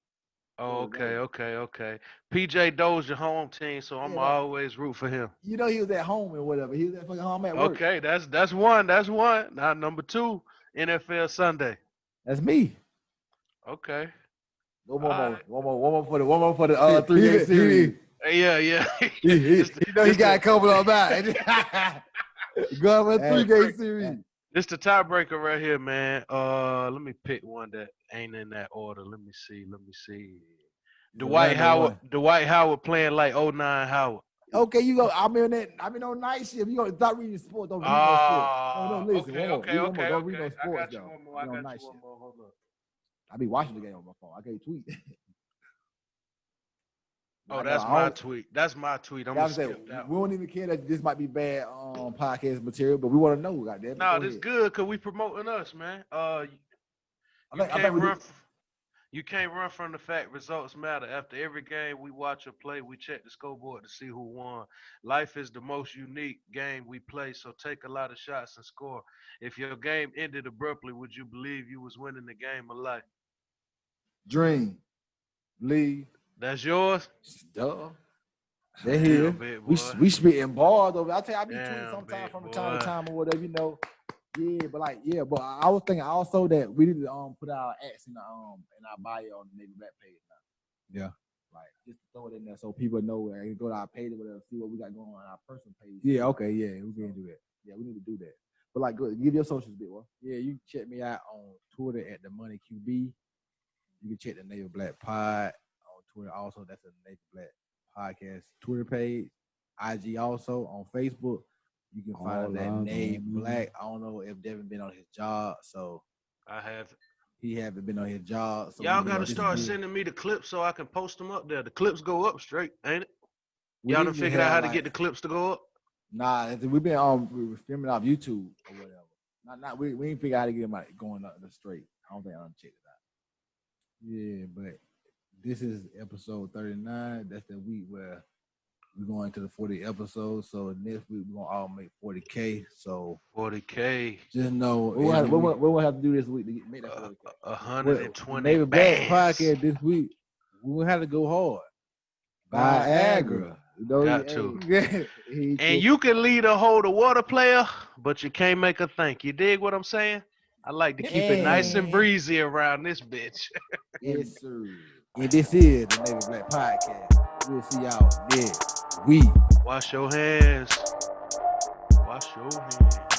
Speaker 3: Oh, okay. PJ Doe's your home team, so I'm always root for him.
Speaker 2: You know he was at home and whatever. He was at fucking home at work.
Speaker 3: Okay, that's one. Now number 2, NFL Sunday.
Speaker 2: That's me.
Speaker 3: Okay.
Speaker 2: One more for the 3-game series.
Speaker 3: Yeah.
Speaker 4: He know he got a couple of them out. Go with 3-game series.
Speaker 3: This the tiebreaker right here, man. Let me pick one that ain't in that order. Let me see. Dwight Howard playing like 09 Howard.
Speaker 4: Okay, you go. I'm in on night shift. You go stop reading sports. Don't read no sports. No, listen.
Speaker 3: Okay.
Speaker 4: Don't read no sports.
Speaker 3: I got you one more. Hold up.
Speaker 4: I be watching the game on my phone. I can't tweet.
Speaker 3: Oh, that's my tweet. That's my tweet. I'm gonna skip that.
Speaker 4: We don't even care that this might be bad podcast material, but we want to know. Goddamn.
Speaker 3: No, this good because we promoting us, man. You can't run from the fact results matter. After every game we watch or play, we check the scoreboard to see who won. Life is the most unique game we play, so take a lot of shots and score. If your game ended abruptly, would you believe you was winning the game of life?
Speaker 4: Dream. Leave.
Speaker 3: That's yours?
Speaker 4: Duh. They're here. We spitting bars over. I tell you, I be tweeting sometimes from time to time or whatever, you know. Yeah, but I was thinking also that we need to put our ads in our bio on the Navy Black page now. Yeah. Like just to throw it in there so people know where they can go to our page or whatever, see what we got going on our personal page. Yeah, okay, yeah, we can do that. Yeah, we need to do that. But like, go give your socials a bit, well. Yeah, you can check me out on Twitter at the Money QB. You can check the Navy Black Pod on Twitter. Also, that's a Navy Black Podcast Twitter page. IG also on Facebook. You can find that Navy Black. I don't know if Devin been on his job, so
Speaker 3: I haven't.
Speaker 4: He haven't been on his job. So
Speaker 3: y'all gotta start sending me the clips so I can post them up there. The clips go up straight, ain't it? Y'all done figured out how to get the clips to go up? Nah,
Speaker 4: we've been we filming off YouTube or whatever. We ain't figure out how to get them going up the straight. I don't think I done checked it out. Yeah, but this is episode 39. That's the week where we're going to the 40 episodes. So next week we're gonna all make 40K. So
Speaker 3: 40K.
Speaker 4: Just know what we'll have to do this week to make that 40K.
Speaker 3: 120.
Speaker 4: Maybe Black Podcast this week. We'll have to go hard. Viagra.
Speaker 3: Got to. And you can lead a hold a water player, but you can't make her think. You dig what I'm saying? I like to keep it nice and breezy around this bitch.
Speaker 4: Yes, sir. And this is the Navy Black Podcast. We'll see y'all next week.
Speaker 3: Wash your hands. Wash your hands.